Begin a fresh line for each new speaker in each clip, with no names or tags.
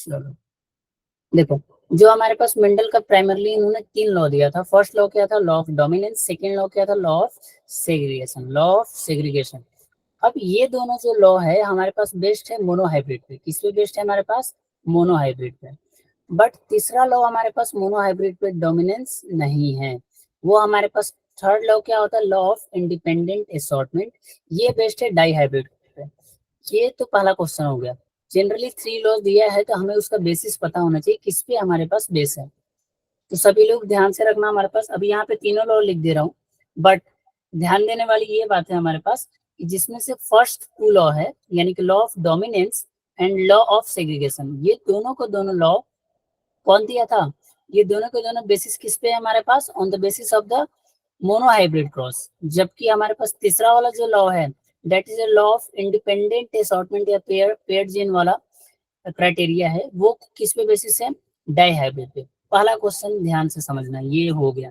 चलो देखो, जो हमारे पास मेंडल का प्राइमरली इन्होंने 3 लॉ दिया था। फर्स्ट लॉ क्या था? Law of dominance. Second law क्या था? Law of segregation. Law of segregation. अब ये दोनों जो लॉ है हमारे पास बेस्ड है मोनोहाइब्रिड पे। किस पे बेस्ड है हमारे पास? मोनोहाइब्रिड पे। बट तीसरा लॉ हमारे पास मोनोहाइब्रिड पे डोमिनेंस नहीं है। वो हमारे पास थर्ड लॉ क्या होता है? Law of independent assortment. ये बेस्ड है डाईहाइब्रिड पे। ये तो पहला क्वेश्चन हो गया। जनरली 3 लॉ दिया है तो हमें उसका बेसिस पता होना चाहिए, किस पे हमारे पास बेस है। तो सभी लोग ध्यान से रखना, हमारे पास अभी यहाँ पे तीनों लॉ लिख दे रहा हूँ। बट ध्यान देने वाली ये बात है हमारे पास कि जिसमें से फर्स्ट 2 लॉ है, यानी कि law of dominance and law of segregation, ये दोनों को दोनों लॉ कौन दिया था? ये दोनों के दोनों बेसिस किस पे है हमारे पास? On the basis of the monohybrid cross. जबकि हमारे पास तीसरा वाला जो लॉ है, that is a law of independent assortment या पेयर्ड जीन वाला क्राइटेरिया है, वो किस पे बेसिस है? डाईहाइब्रिड पे। पहला क्वेश्चन ध्यान से समझना, ये हो गया।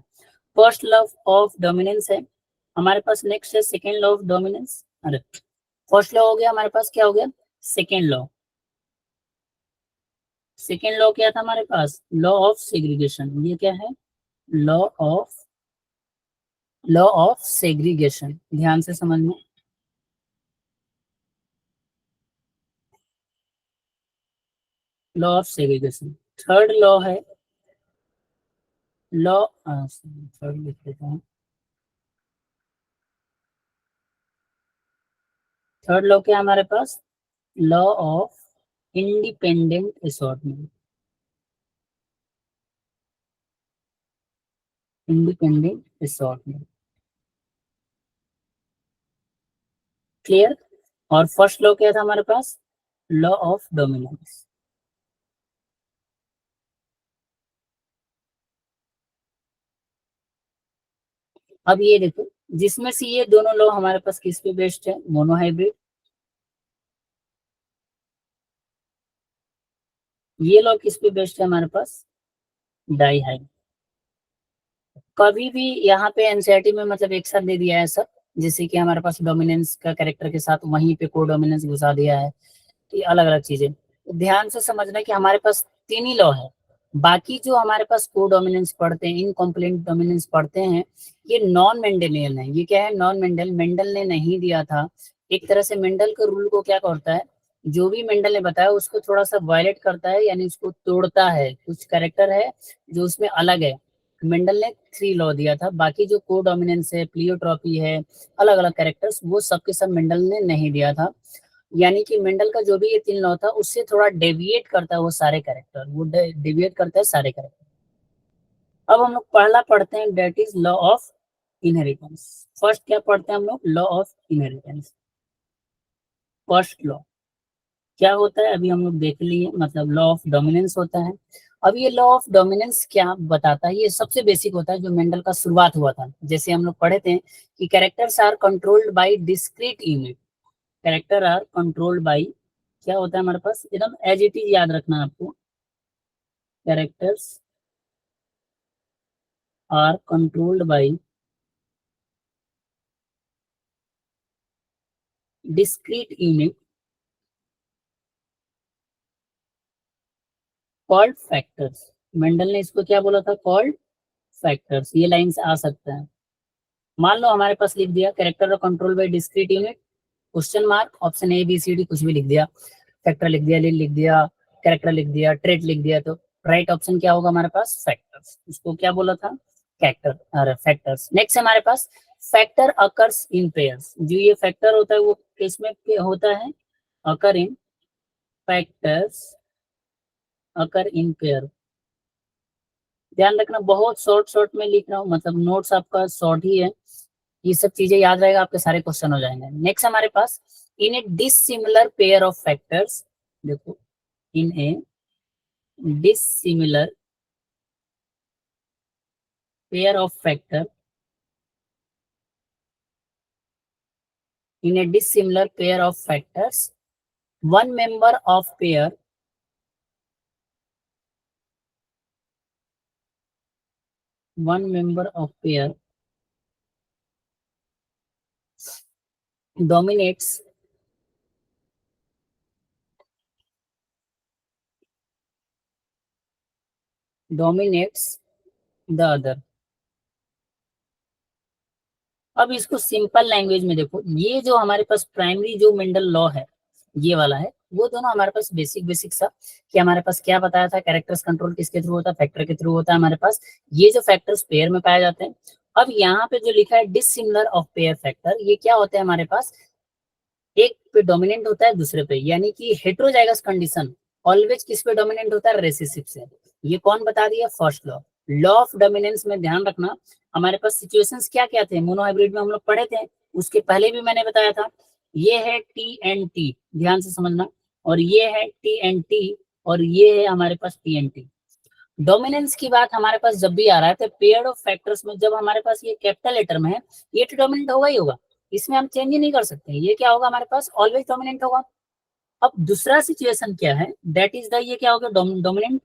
फर्स्ट लॉ ऑफ डोमिनेंस है हमारे पास। नेक्स्ट है सेकेंड लॉ ऑफ डोमिनेंस। अरे फर्स्ट लॉ हो गया हमारे पास, क्या हो गया? Second law. सेकेंड लॉ क्या था हमारे पास? Law of segregation. ये क्या है? Law of segregation. ध्यान से समझना। Law of segregation. Third law है लॉ, थर्ड लिख देता हूँ। थर्ड लॉ क्या है हमारे पास? Law of independent assortment. Independent assortment. Clear? और फर्स्ट लॉ क्या था हमारे पास? Law of dominance. अब ये देखो, जिसमें से ये दोनों लॉ हमारे पास किस पे बेस्ड है? मोनोहाइब्रिड। ये लॉ किस पे बेस्ड है हमारे पास? डाईहाइब्रिड। कभी भी यहाँ पे एनसीईआरटी में मतलब एक साथ दे दिया है सब, जैसे कि हमारे पास डोमिनेंस का कैरेक्टर के साथ वहीं पे को डोमिनेंस घुसा दिया है, तो ये अलग अलग चीजें। तो ध्यान से समझना कि हमारे पास 3 ही लॉ है। बाकी जो हमारे पास को डोमिनेंस पढ़ते हैं, इनकम्प्लीट डोमिनेंस पढ़ते हैं, ये नॉन मेंडेलियन है। ये क्या है? Non Mendel. मेंडल ने नहीं दिया था। एक तरह से मेंडल के रूल को क्या करता है, जो भी मेंडल ने बताया उसको थोड़ा सा वायलेट करता है, यानी उसको तोड़ता है। कुछ कैरेक्टर है जो उसमें अलग है। मेंडल ने 3 लॉ दिया था, बाकी जो को डोमिनेंस है, प्लियोट्रॉपी है, अलग अलग कैरेक्टर्स, वो सबके सब मेंडल ने नहीं दिया था। यानी कि मेंडल का जो भी ये 3 लॉ था उससे थोड़ा डेविएट करता है वो सारे कैरेक्टर, वो डेविएट करता है सारे कैरेक्टर। अब हम लोग पहला पढ़ते हैं, that is law of inheritance. First क्या पढ़ते हैं हम लोग? Law of inheritance. First law क्या होता है अभी हम लोग देख लिए, मतलब लॉ ऑफ डोमिनेंस होता है। अब ये लॉ ऑफ डोमिनेंस क्या बताता है? ये सबसे बेसिक होता है, जो मेंडल का शुरुआत हुआ था। जैसे हम लोग पढ़े थे कि characters are controlled by discrete unit. Character are controlled by, क्या होता है हमारे पास? एकदम एज इट इज याद रखना आपको। Characters are controlled by discrete unit called factors. Mendel ने इसको क्या बोला था? Called factors. ये लाइन से आ सकता है। मान लो हमारे पास लिख दिया character control by discrete unit, question mark, option A B C D कुछ भी लिख दिया। फैक्टर लिख दिया, लिख दिया, कैरेक्टर लिख दिया, ट्रेट लिख दिया, तो राइट ऑप्शन क्या होगा हमारे पास? फैक्टर्स। उसको क्या बोला था? कैरेक्टर। अरे फैक्टर्स। नेक्स्ट हमारे पास फैक्टर अकर्स इन पेयर्स। जो ये फैक्टर होता है वो किसमें होता है? अकर इन फैक्टर्स, अकर इन पेयर। ध्यान रखना, बहुत शॉर्ट शॉर्ट में लिख रहा हूँ, मतलब नोट्स आपका शॉर्ट ही है। ये सब चीजें याद रहेगा, आपके सारे क्वेश्चन हो जाएंगे। नेक्स्ट हमारे पास in a dissimilar pair of factors. देखो, in a dissimilar pair of factor, in a dissimilar pair of factors, one member of pair, one member of pair dominates dominates the other. अब इसको simple language में देखो, ये जो हमारे पास primary जो मेंडल लॉ है ये वाला है, वो दोनों हमारे पास बेसिक सा कि हमारे पास क्या बताया था, कैरेक्टर्स कंट्रोल किसके थ्रू होता है, फैक्टर के थ्रू होता है हमारे पास, ये जो फैक्टर्स पेयर में पाए जाते हैं। अब यहाँ पे जो लिखा है डिसिमिलर ऑफ पेयर फैक्टर, ये क्या होता है हमारे पास, एक पे डोमिनेंट होता है दूसरे पे, यानी कि हेट्रोजाइगस कंडीशन ऑलवेज किस पे डोमिनेंट होता है, रेसेसिव से। ये कौन बता दिया, first law. Law of dominance में ध्यान रखना हमारे पास सिचुएशंस क्या क्या थे, मोनोहाइब्रिड में हम लोग पढ़े थे, उसके पहले भी मैंने बताया था। ये है टी एंड टी, ध्यान से समझना, और ये है टी एंड टी, और ये है हमारे पास टी एंड टी। डोमिनेंस की बात हमारे पास जब भी आ रहा है तो पेयर ऑफ फैक्टर्स में जब हमारे पास ये कैपिटल लेटर में है, ये तो डोमिनेंट होगा ही होगा, इसमें हम चेंज ही नहीं कर सकते, ये क्या होगा हमारे पास, ऑलवेज डोमिनेंट होगा। अब दूसरा सिचुएशन क्या है, दैट इज द, ये क्या होगा, डोमिनेंट।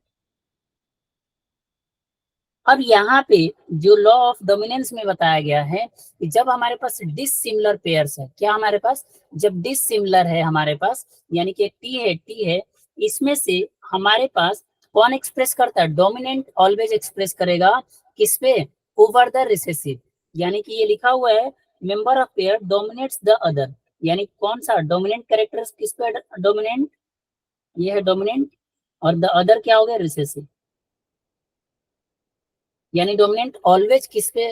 अब यहाँ पे जो लॉ ऑफ डोमिनेंस में बताया गया है कि जब हमारे पास डिसिमिलर पेयर्स है, क्या हमारे पास, जब डिसिमिलर है हमारे पास, यानी कि टी है, इसमें से हमारे पास कौन एक्सप्रेस करता है, डोमिनेंट ऑलवेज एक्सप्रेस करेगा किस पे, ओवर द रिसेसिव। यानी कि ये लिखा हुआ है member of pair dominates the other, यानी कौन सा डोमिनेंट कैरेक्टर किस पे डोमिनेंट, ये है डोमिनेंट, और द अदर क्या हो गया, रिसेसिव। यानी डोमिनेंट ऑलवेज किस पे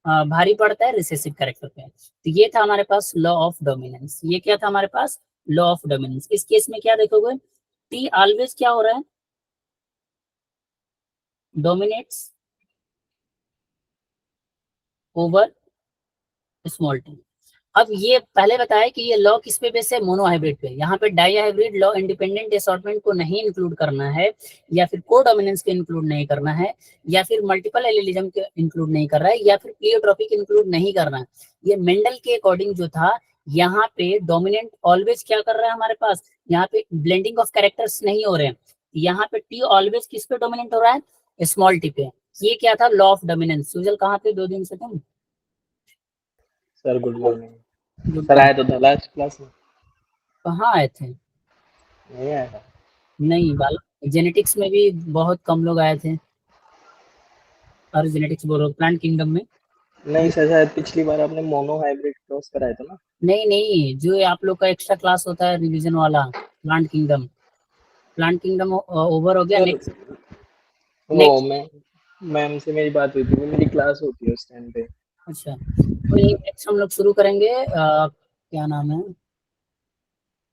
भारी पड़ता है, रिसेसिव कैरेक्टर पे। तो ये था हमारे पास लॉ ऑफ डोमिनेंस, ये क्या था हमारे पास, लॉ ऑफ डोमिनेंस। इस केस में क्या देखोगे, टी ऑलवेज क्या हो रहा है, डोमिनेट्स ओवर स्मॉल टी। अब ये पहले बताया कि ये लॉ किस पे बेस है, मोनो हाइब्रिड पे। यहाँ पे dihybrid law independent assortment को नहीं इंक्लूड करना है, या फिर को डोमिनेंस को इंक्लूड नहीं करना है, या फिर मल्टीपल एलिलिज्म को इंक्लूड नहीं कर रहा है, या फिर प्लियोट्रॉपिक इंक्लूड नहीं करना है। ये मेंडल के अकॉर्डिंग जो था, यहाँ पे डोमिनेंट ऑलवेज क्या कर रहा है हमारे पास, यहाँ पे ब्लेंडिंग ऑफ कैरेक्टर्स नहीं हो रहे हैं, यहाँ पे टी ऑलवेज किस पे डोमिनेंट हो रहा है, स्मॉल टी पे। ये क्या था, लॉ ऑफ डोमिनेंस। सुजल कहाँ पे 2 दिन से तुम,
sir good morning.
Good
sir
morning.
आए तो था लास्ट क्लास में?
कहाँ आए थे,
नहीं आया था।
नहीं बालक, जेनेटिक्स में भी बहुत कम लोग आए थे, और जेनेटिक्स बोल रहा हूँ, प्लांट किंगडम में।
नहीं सर, शायद पिछली बार आपने मोनो हाइब्रिड क्रॉस कराया था ना।
नहीं नहीं, जो आप लोग का एक्स्ट्रा क्लास होता है रिवीजन वाला, plant kingdom, plant kingdom over हो गया।
सर
नेक्स्ट,
वो
नेक्स्ट,
मैं मैम से मेरी बात हुई थी, वो मेरी क्लास होती है उस टाइम पे।
अच्छा तो ये नेक्स्ट हम लोग शुरू करेंगे, क्या नाम है,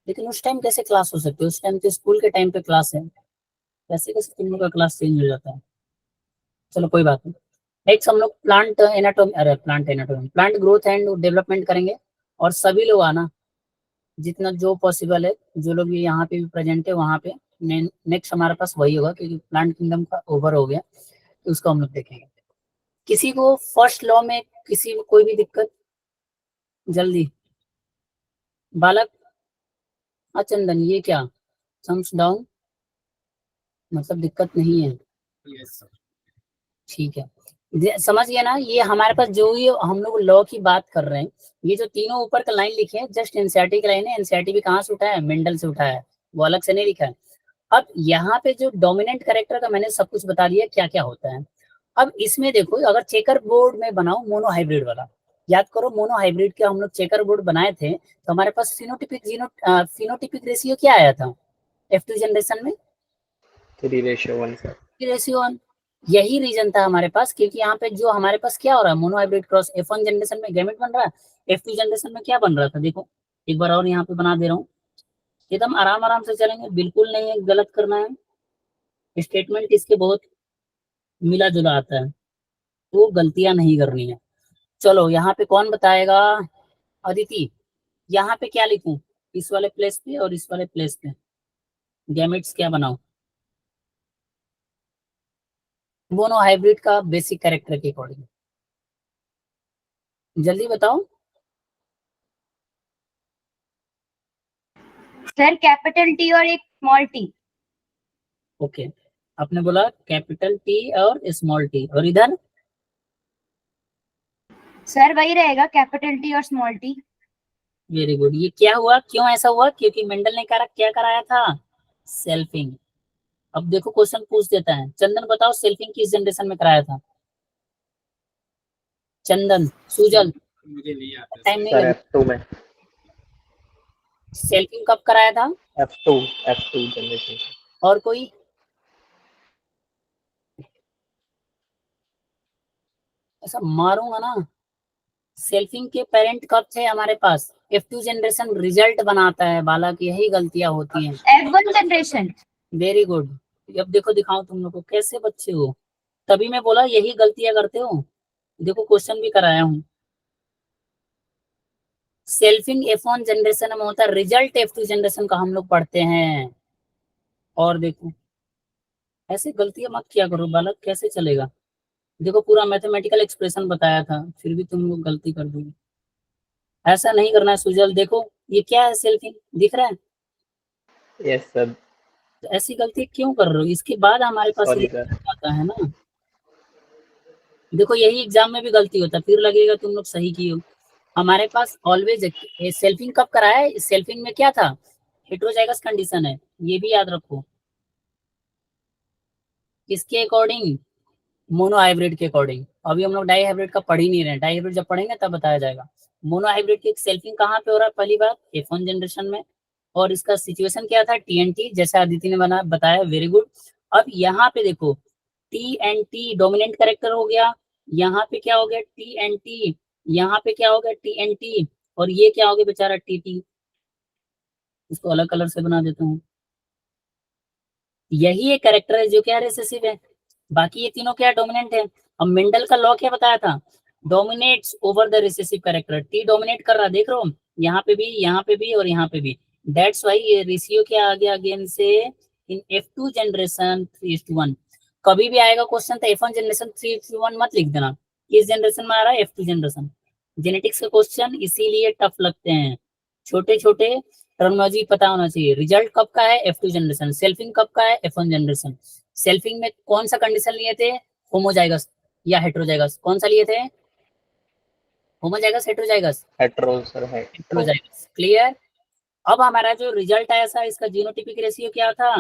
लेकिन उस टाइम कैसे क्लास हो सकती है, उस टाइम तो स्कूल के टाइम पे क्लास है, कैसे कैसे तुम लोग का क्लास चेंज हो जाता है। चलो कोई बात नहीं। नेक्स्ट हम लोग प्लांट एनाटॉमी, अरे plant anatomy, plant growth and development करेंगे, और सभी लोग आना, जितना जो पॉसिबल है, जो लोग भी यहाँ पे भी प्रेजेंट है वहाँ पे। नेक्स्ट हमारे पास वही होगा, क्योंकि प्लांट किंगडम का ओवर हो गया, तो उसको हम लोग देखेंगे। किसी को फर्स्ट लॉ में किसी को कोई भी दिक्कत, जल्दी बालक, चंदन ये क्या, थम्स डाउन, मतलब दिक्कत नहीं है, ठीक है। समझ गया ना, ये हमारे पास जो ये हम लोग लॉ की बात कर रहे हैं, ये जो तीनों ऊपर का लाइन लिखे हैं जस्ट एनसीईआरटी की लाइन है, एनसीईआरटी भी कहाँ से उठाया है, मेंडल से उठाया है, वो अलग से नहीं लिखा है। अब यहाँ पे जो डोमिनेंट कैरेक्टर का मैंने सब कुछ बता दिया क्या क्या होता है। अब इसमें देखो, अगर चेकर बोर्ड में बनाओ मोनो हाइब्रिड वाला, याद करो मोनो हाइब्रिड के हम लोग चेकर बोर्ड बनाए थे, तो हमारे पास फिनोटिपिक रेशियो क्या आया था F2 जनरेशन में,
3:1 सर।
रेशियो 1। यही रीजन था हमारे पास, क्योंकि यहाँ पे जो हमारे पास क्या हो रहा है, mono hybrid cross F1 generation में गैमेट बन रहा है, F2 जनरेशन में क्या बन रहा था, देखो एक बार और यहाँ पे बना दे रहा हूँ, एकदम आराम आराम से चलेंगे, बिल्कुल नहीं है गलत करना है, स्टेटमेंट इसके बहुत मिला जुला आता है, तो गलतियां नहीं करनी है। चलो यहाँ पे कौन बताएगा, अदिति, यहाँ पे क्या लिखूं, इस वाले प्लेस पे और इस वाले प्लेस पे गैमेट्स क्या बनाओ, मोनो हाइब्रिड का बेसिक कैरेक्टर के अकॉर्डिंग, जल्दी बताओ।
सर कैपिटल टी और एक स्मॉल टी।
ओके, आपने बोला कैपिटल टी और स्मॉल टी, और इधर
सर वही रहेगा, कैपिटल टी और स्मॉल टी।
Very good. ये क्या हुआ, क्यों ऐसा हुआ, क्योंकि मेंडल ने क्या कराया था, सेल्फिंग। अब देखो क्वेश्चन पूछ देता है, चंदन बताओ सेल्फिंग किस जनरेशन में कराया था? चंदन, सुजल,
मुझे नहीं आता
टाइम
सर।
नहीं
सर
लगे।
F2 में,
सेल्फिंग कब कराया था?
F2 generation.
और कोई? ऐसा मारूंगा ना। सेल्फिंग के पेरेंट कब थे हमारे पास? F2 जनरेशन रिजल्ट बनाता है बालक, यही गलतियां होती हैं।
F1 generation.
Very good. अब देखो दिखाओ तुम लोग को, कैसे बच्चे हो, तभी मैं बोला यही गलतियां करते हो। देखो क्वेश्चन भी कराया हूं। सेल्फिंग F1 जनरेशन में होता है, रिजल्ट F2 जनरेशन का हम लोग पढ़ते हैं। और देखो ऐसे गलतियां मत किया करो बालक, कैसे चलेगा? देखो पूरा मैथमेटिकल एक्सप्रेशन बताया था, फिर भी तुम लोग गलती कर दोगे। ऐसा नहीं करना है सुजल। देखो ये क्या है, सेल्फिंग दिख रहा है?
यस सर,
तो ऐसी गलती क्यों कर रहे हो? इसके बाद हमारे पास
सॉरी सर।
आता है ना। देखो यही एग्जाम में भी गलती होता है, फिर लगेगा तुम लोग सही किए हो। हमारे पास ऑलवेज सेल्फिंग कब कराया है? सेल्फिंग में क्या था? हेटेरोजाइगस कंडीशन है, ये भी याद रखो। किसके अकॉर्डिंग? मोनो हाइब्रिड के अकॉर्डिंग। अभी हम लोग डाई हाइब्रिड का पढ़ ही नहीं रहे हैं, डाई हाइब्रिड जब पढ़ेंगे तब बताया जाएगा। मोनो हाइब्रिड की सेल्फिंग कहाँ पे हो रहा है? पहली बात F1 जनरेशन में। और इसका सिचुएशन क्या था? TNT, जैसे आदित्य ने बना बताया, वेरी गुड। अब यहाँ पे देखो TNT डोमिनेंट कैरेक्टर हो गया, यहाँ पे क्या हो गया? TNT, यहाँ पे क्या हो गया? TNT, और ये क्या हो गया बेचारा? TT। इसको अलग कलर से बना देता हूँ। यही एक कैरेक्टर है जो क्या रिसेसिव है, बाकी ये तीनों क्या डोमिनेंट है। अब मेंडल का लॉ क्या बताया था? Dominates over the recessive character. T dominate कर रहा, देख रहे हो, यहाँ पे भी, यहाँ पे भी और यहाँ पे भी। दैट्स वाई ये रेशियो क्या आ गया अगेन से इन F2 जनरेशन 3:1। कभी भी आएगा क्वेश्चन तो F1 जनरेशन 3:1 मत लिख देना। किस जनरेशन में आ रहा है? F2 generation. जेनेटिक्स के क्वेश्चन इसीलिए टफ लगते हैं, छोटे छोटे टर्मिनोलॉजी पता होना चाहिए। रिजल्ट कब का है? F2 generation. सेल्फिंग कब का है? F1 generation. सेल्फिंग में कौन सा कंडीशन लिए थे? होमोजाइगस या हेट्रोजाइगस? कौन सा लिए थे? Homozygous, heterozygous?
Hetero sir, hetero.
Heterozygous. Clear. अब हमारा जो रिजल्ट आया था, इसका जीनोटिपिक रेशियो क्या था?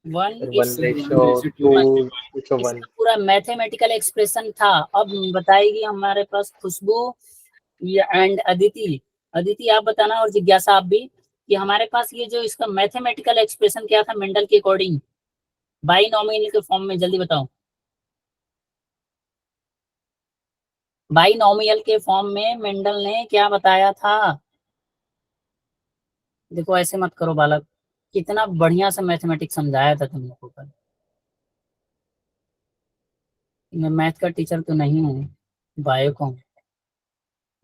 1
1
इज
रेशो 2 1।
इसका पूरा मैथमेटिकल एक्सप्रेशन था। अब बताएगी हमारे पास खुशबू एंड अदिति। अदिति आप बताना, और जिज्ञासा आप भी, कि हमारे पास ये जो इसका मैथमेटिकल एक्सप्रेशन क्या था मेंडल के अकॉर्डिंग, बाइनोमियल के फॉर्म में, जल्दी बताओ। बाइनोमियल के फॉर्म में मेंडल ने क्या बताया था? देखो ऐसे मत करो बालक, कितना बढ़िया से मैथमेटिक्स समझाया था तुम लोगों को। मैं मैथ का टीचर तो नहीं हूँ, बायो का हूँ।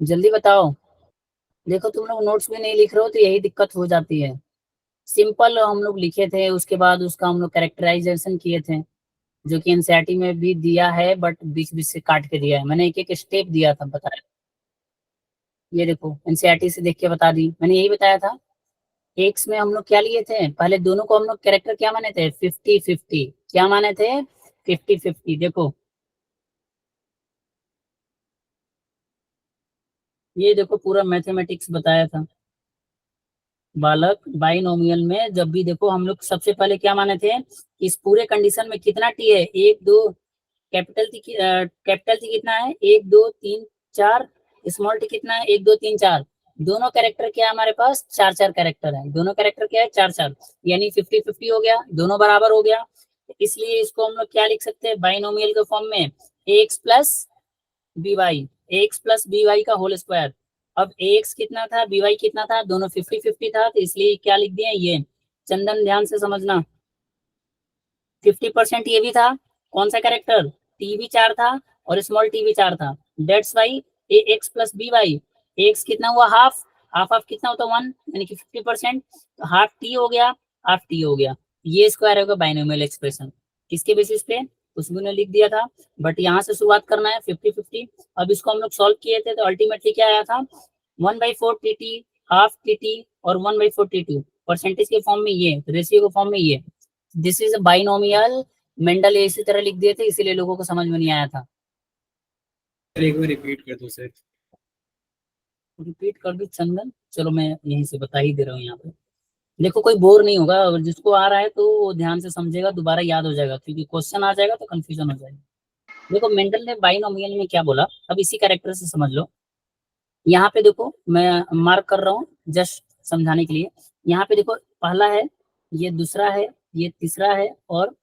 जल्दी बताओ। देखो तुम लोग नोट्स भी नहीं लिख रहे हो तो यही दिक्कत हो जाती है। सिंपल हम लोग लिखे थे, उसके बाद उसका हम लोग कैरेक्टराइजेशन किए थे, जो कि एनसीईआरटी में भी दिया है, बट बीच बीच से काट के दिया है। मैंने एक एक स्टेप दिया था, बताया। ये देखो एनसीईआरटी से देख के बता दी, मैंने यही बताया था। एक्स में हम लोग क्या लिए थे? पहले दोनों को हम लोग कैरेक्टर क्या माने थे? 50-50। क्या माने थे? 50-50। देखो ये देखो पूरा मैथमेटिक्स बताया था बालक। बाइनोमियल में जब भी देखो हम लोग सबसे पहले क्या माने थे? इस पूरे कंडीशन में कितना टी है? एक दो, कैपिटल टी कितना है? एक दो तीन चार। स्मॉल टी कितना है? एक दो तीन चार। दोनों कैरेक्टर क्या है हमारे पास? चार चार कैरेक्टर है। दोनों कैरेक्टर क्या है? चार चार, यानी 50-50 हो गया, दोनों बराबर हो गया। इसलिए इसको हम लोग क्या लिख सकते हैं बाइनोमियल के फॉर्म में? X plus b y, x plus b y का होल स्क्वायर। अब एक्स कितना था, बी वाई कितना था? दोनों 50-50 था, तो इसलिए क्या लिख दिए ये। चंदन ध्यान से समझना, 50% ये भी था। कौन सा कैरेक्टर? टी भी चार था और स्मॉल टी भी चार था। That's y a x plus b y. X कितना हुआ? हाफ। हाफ ऑफ कितना होता है? 1, यानी कि 50%। तो हाफ टी हो गया, हाफ टी हो गया। ये स्क्वायर होगा बाइनोमियल एक्सप्रेशन। किसके बेसिस पे? खुशबू ने लिख दिया था, बट यहाँ से शुरुआत करना है 50-50। अब इसको हम लोग सॉल्व किए थे तो अल्टीमेटली क्या आया था? 1/4 T T, half T T और 1/4 टी टू। परसेंटेज के फॉर्म में ये, रेशियो के फॉर्म में ये। This is binomial. मेंडल इसी तरह लिख दिए थे, इसीलिए लोगों को समझ में नहीं आया था।
एक बार रिपीट कर दो सर।
रिपीट कर दो चंदन, चलो मैं यहीं से बता ही दे रहा हूँ यहाँ पे। देखो कोई बोर नहीं होगा, अगर जिसको आ रहा है तो वो ध्यान से समझेगा, दोबारा याद हो जाएगा, क्योंकि क्वेश्चन आ जाएगा तो कंफ्यूजन हो जाएगा। देखो मेंडल ने बाइनोमियल में क्या बोला, अब इसी कैरेक्टर से समझ लो। यहाँ पे देखो मैं मार्क कर रहा हूँ जस्ट समझाने के लिए। यहाँ पे देखो पहला है, ये दूसरा है, ये तीसरा है, और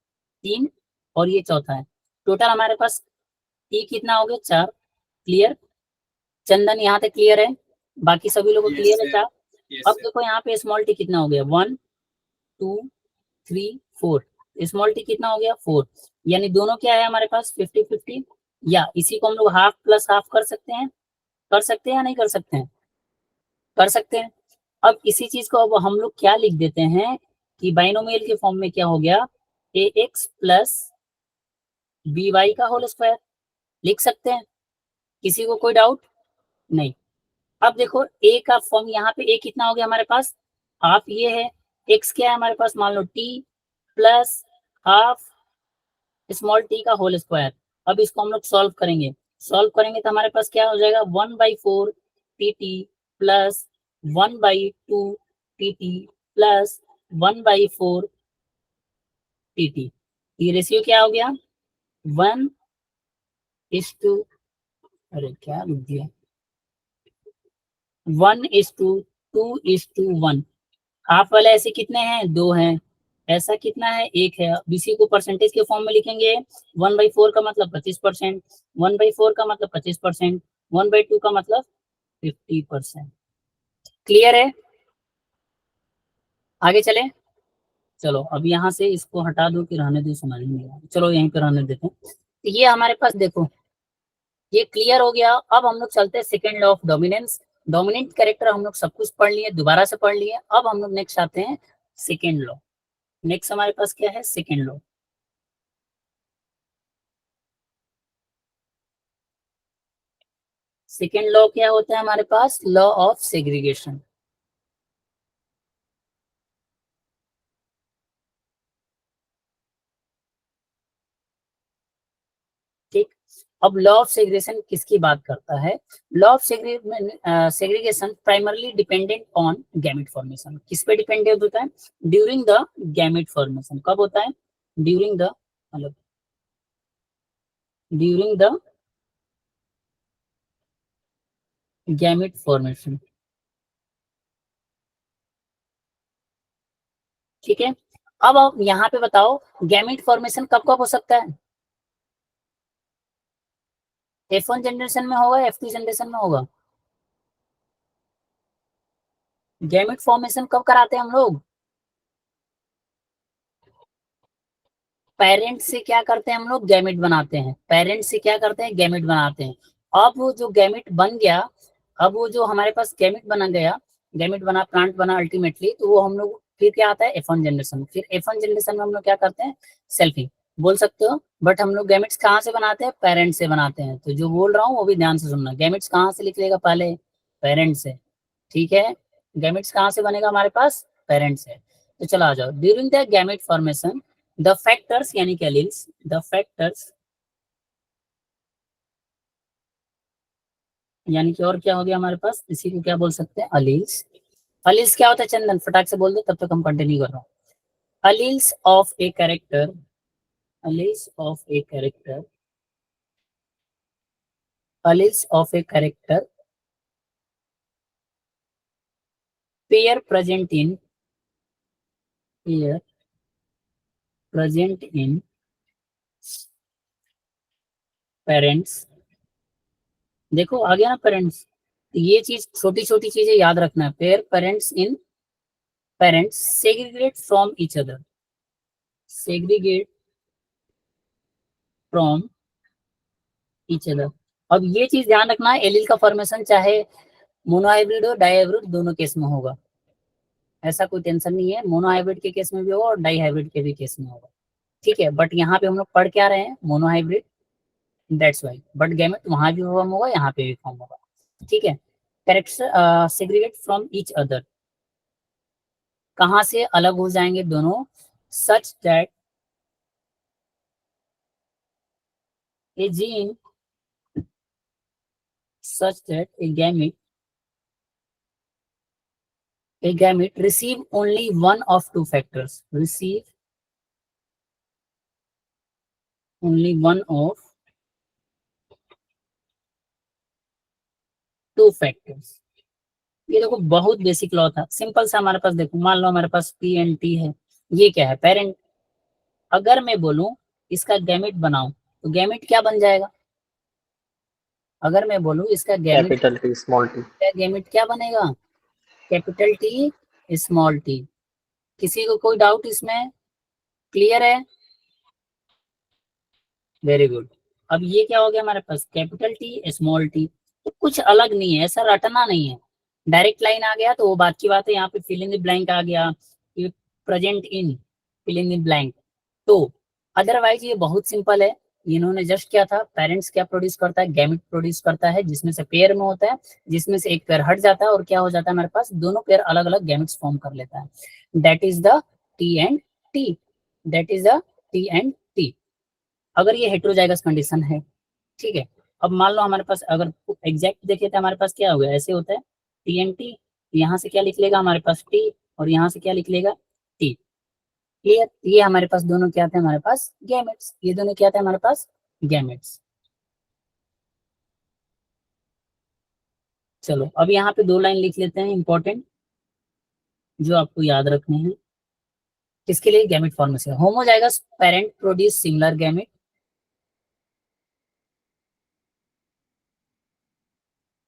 3, और ये चौथा है। टोटल हमारे पास टी कितना हो गया, 4। क्लियर? चंदन यहाँ तक क्लियर है? बाकी सभी लोगों को
Yes,
क्लियर है
sir.
4?
Yes,
अब
sir.
देखो यहाँ पे स्मॉल टी कितना हो गया, 1 2 3 4। स्मॉल टी कितना हो गया, 4। यानी दोनों क्या है हमारे पास, 50-50, या इसी को हम लोग हाफ प्लस हाफ कर सकते हैं। कर सकते हैं या नहीं कर सकते हैं? कर सकते हैं। अब इसी चीज को अब हम लोग क्या लिख देते हैं कि बाइनोमियल के फॉर्म में क्या हो गया, ए एक्स प्लस बी वाई का होल स्क्वायर लिख सकते हैं। किसी को कोई डाउट नहीं? अब देखो ए का फॉर्म, यहाँ पे ए कितना हो गया हमारे पास, हाफ ये है, एक्स क्या है हमारे पास, मान लो T plus half small T का होल स्क्वायर। अब इसको हम लोग सॉल्व करेंगे। सॉल्व करेंगे तो हमारे पास क्या हो जाएगा, 1/4 T T plus 1/2 T T plus 1/4 T T. ये रेशियो क्या हो गया, 1:, अरे क्या लिख दिया, 1:2:1। हाफ वाले ऐसे कितने हैं, 2 हैं। ऐसा कितना है, 1 है। अब इसी को परसेंटेज के फॉर्म में लिखेंगे। 1/4 का मतलब 25%, 1/4 का मतलब 25%, 1/2 का मतलब 50%। क्लियर है? आगे चले। चलो अब यहाँ से इसको हटा दो कि रहने दो, समझ नहीं आ रहा। चलो यहीं पे रहने देते हैं। तो ये हमारे पास देखो, ये क्लियर हो गया। अब हम लोग चलते हैं second law of dominance. Dominant character हम लोग सब कुछ पढ़ लिए, दोबारा से पढ़ लिए। अब हम लोग नेक्स्ट आते हैं सेकेंड लॉ। नेक्स्ट हमारे पास क्या है, सेकेंड लॉ। सेकेंड लॉ क्या होता है हमारे पास, लॉ ऑफ सेग्रीगेशन। ठीक। अब लॉ ऑफ सेग्रीगेशन किसकी बात करता है, law of segregation primarily dependent on gamete formation. किस पे डिपेंडेंट होता है, ड्यूरिंग द गैमेट फॉर्मेशन। कब होता है, ड्यूरिंग द, मतलब ड्यूरिंग द गैमेट फॉर्मेशन। ठीक है। अब आप यहाँ पे बताओ गैमेट फॉर्मेशन कब कब हो सकता है, F1 जनरेशन में होगा, F2 जनरेशन में होगा। गैमेट फॉर्मेशन कब कराते हैं हम लोग, पेरेंट से क्या करते हैं हम लोग, गैमेट बनाते हैं। पेरेंट से क्या करते हैं, गैमेट बनाते हैं। अब वो जो गैमेट बन गया, अब वो जो हमारे पास गैमेट बना गया, गैमेट बना, प्लांट बना अल्टीमेटली, तो वो हम लोग फिर क्या आता है, F1 जनरेशन। फिर F1 जनरेशन में हम लोग क्या करते हैं, सेल्फिंग बोल सकते हो। बट हम लोग गैमेट्स कहाँ से बनाते हैं, पेरेंट से बनाते हैं। तो जो बोल रहा हूँ वो भी ध्यान से सुनना, गैमेट्स कहाँ से निकलेगा, पहले पेरेंट से। ठीक है, गैमेट्स कहाँ से बनेगा हमारे पास, पेरेंट से। तो चलो आ जाओ, during the gamete formation the factors, यानी कि एलील्स, द फैक्टर्स, यानी कि और क्या हो गया हमारे पास, इसी को क्या बोल सकते हैं, अलील्स। अलील्स क्या होता है, चंदन फटाक से बोल दो, तब तक हम कंटिन्यू कर रहा हूँ। Alleles of a character, alleles of a character, alleles of a character pair present in, pair present in parents. देखो आ गया ना पेरेंट्स, तो ये चीज छोटी छोटी चीजें याद रखना है। Pair parents in, parents segregate from each other, segregate from each other. अब ये चीज ध्यान रखना है, एलील का फॉर्मेशन चाहे मोनोहाइब्रिड हो डाईहाइब्रिड, दोनों केस में होगा। ऐसा कोई टेंशन नहीं है, मोनोहाइब्रिड के केस में भी होगा और डाईहाइब्रिड के भी केस में होगा। ठीक है, बट यहाँ पे हम लोग पढ़ क्या रहे हैं, monohybrid, that's why. But gamete वहां भी फॉर्म होगा, यहाँ पे भी फॉर्म होगा। ठीक है। Character segregate from each other, कहाँ से अलग हो जाएंगे दोनों, such that A gene, such that A gamete, a gamete receive only one of two factors, receive only one of two factors। ये देखो बहुत बेसिक लॉ था, सिंपल सा। हमारे पास देखो, मान लो हमारे पास पी एंड टी है, ये क्या है, पेरेंट। अगर मैं बोलूं इसका गैमेट बनाऊं तो गैमेट क्या बन जाएगा? अगर मैं बोलूं इसका gamete,
capital T small T,
gamete क्या बनेगा? Capital T small T. किसी को कोई डाउट इसमें? क्लियर है? Very good. अब ये क्या हो गया हमारे पास? Capital T small T. तो कुछ अलग नहीं है, ऐसा रटना नहीं है। डायरेक्ट लाइन आ गया तो वो बात की बात है। यहाँ पे फिल इन द ब्लैंक आ गया, ये present in fill in the blank. तो अदरवाइज ये बहुत सिंपल है। इन्होंने जस्ट क्या था, पेरेंट्स क्या प्रोड्यूस करता है? गैमेट प्रोड्यूस करता है, जिसमें से पेयर में होता है, जिसमें से एक पेयर हट जाता है और क्या हो जाता है हमारे पास? दोनों पेयर अलग अलग गैमेट्स फॉर्म कर लेता है। That is the T and T, that is the T and T. अगर ये हेटेरोजाइगस कंडीशन है, ठीक है। अब मान लो हमारे पास अगर एग्जैक्ट देखे तो हमारे पास क्या हो गया, ऐसे होता है टी एंड टी। यहाँ से क्या लिख लेगा हमारे पास? टी, और यहाँ से क्या लिख लेगा? टी। क्लियर? ये हमारे पास दोनों क्या थे? हमारे पास गैमेट्स। ये दोनों क्या थे? हमारे पास गैमेट्स। चलो अब यहाँ पे दो लाइन लिख लेते हैं इंपॉर्टेंट, जो आपको याद रखने हैं। किसके लिए? Gamete formation. Homozygous parent produce similar gamete,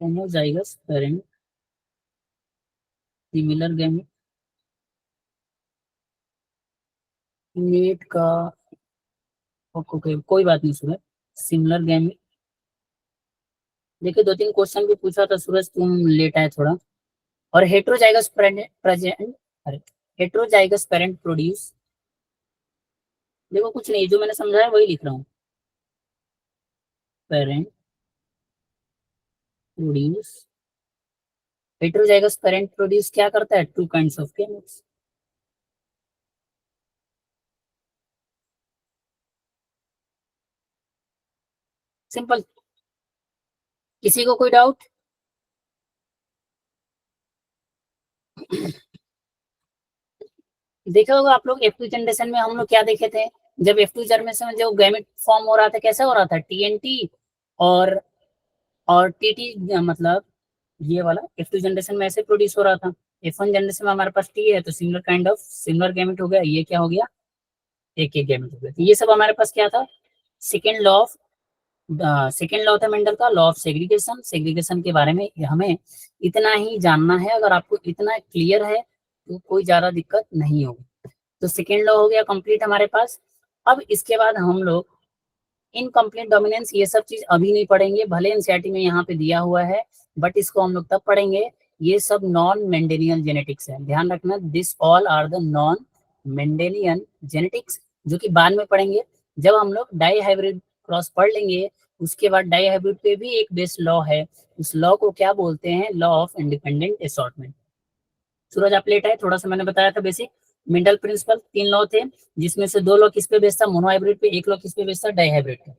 homozygous parent similar gamete. Net का ओके, कोई बात नहीं सूरज, सिमिलर गैमेट। देखिए दो तीन क्वेश्चन भी पूछा था सूरज, तुम लेट आए थोड़ा। और हेटेरोजाइगस प्रेजेंट, अरे हेटेरोजाइगस पेरेंट प्रोड्यूस, देखो कुछ नहीं, जो मैंने समझाया वही लिख रहा हूँ। Parent produce, heterozygous parent produce क्या करता है? Two kinds of gametes. Simple. किसी को कोई डाउट? देखा होगा आप लोग F2 जनरेशन में हम लोग क्या देखे थे? जब F2 जनरेशन में जो गैमेट फॉर्म हो रहा था, कैसा हो रहा था? TNT और TT, मतलब ये वाला F2 जनरेशन में ऐसे प्रोड्यूस हो रहा था। F1 जनरेशन में हमारे पास T है तो similar kind of similar gamete हो गया। ये क्या हो गया? एक गैमेट हो गया। तो ये सब हमारे पास क्या था? Second law of, second law था मेंडल का, लॉ ऑफ सेग्रीगेशन। सेग्रीगेशन के बारे में हमें इतना ही जानना है। अगर आपको इतना क्लियर है तो कोई ज्यादा दिक्कत नहीं होगी। तो सेकेंड लॉ हो गया कंप्लीट हमारे पास। अब इसके बाद हम लोग इनकम्प्लीट डोमिनेंस, ये सब चीज अभी नहीं पढ़ेंगे, भले एनसीईआरटी में यहाँ पे दिया हुआ है, बट इसको हम लोग तब पढ़ेंगे। ये सब नॉन मेंडेलियन जेनेटिक्स है, ध्यान रखना। This all are the non Mendelian genetics, जो कि बाद में पढ़ेंगे जब हम लोग डाई हाइब्रिड क्रॉस पढ़ लेंगे। उसके बाद डाई हाइब्रिड पे भी एक बेस लॉ है, उस लॉ को क्या बोलते हैं? Law of independent assortment. Suraj आप लेट आए, थोड़ा सा मैंने बताया था बेसिक। मेंडल प्रिंसिपल 3 लॉ थे, जिसमें से 2 लॉ किस पे बेस्ड था? मोनोहाइब्रिड पे। 1 लॉ किस पे बेस्ड था? डाईहाइब्रिड पे।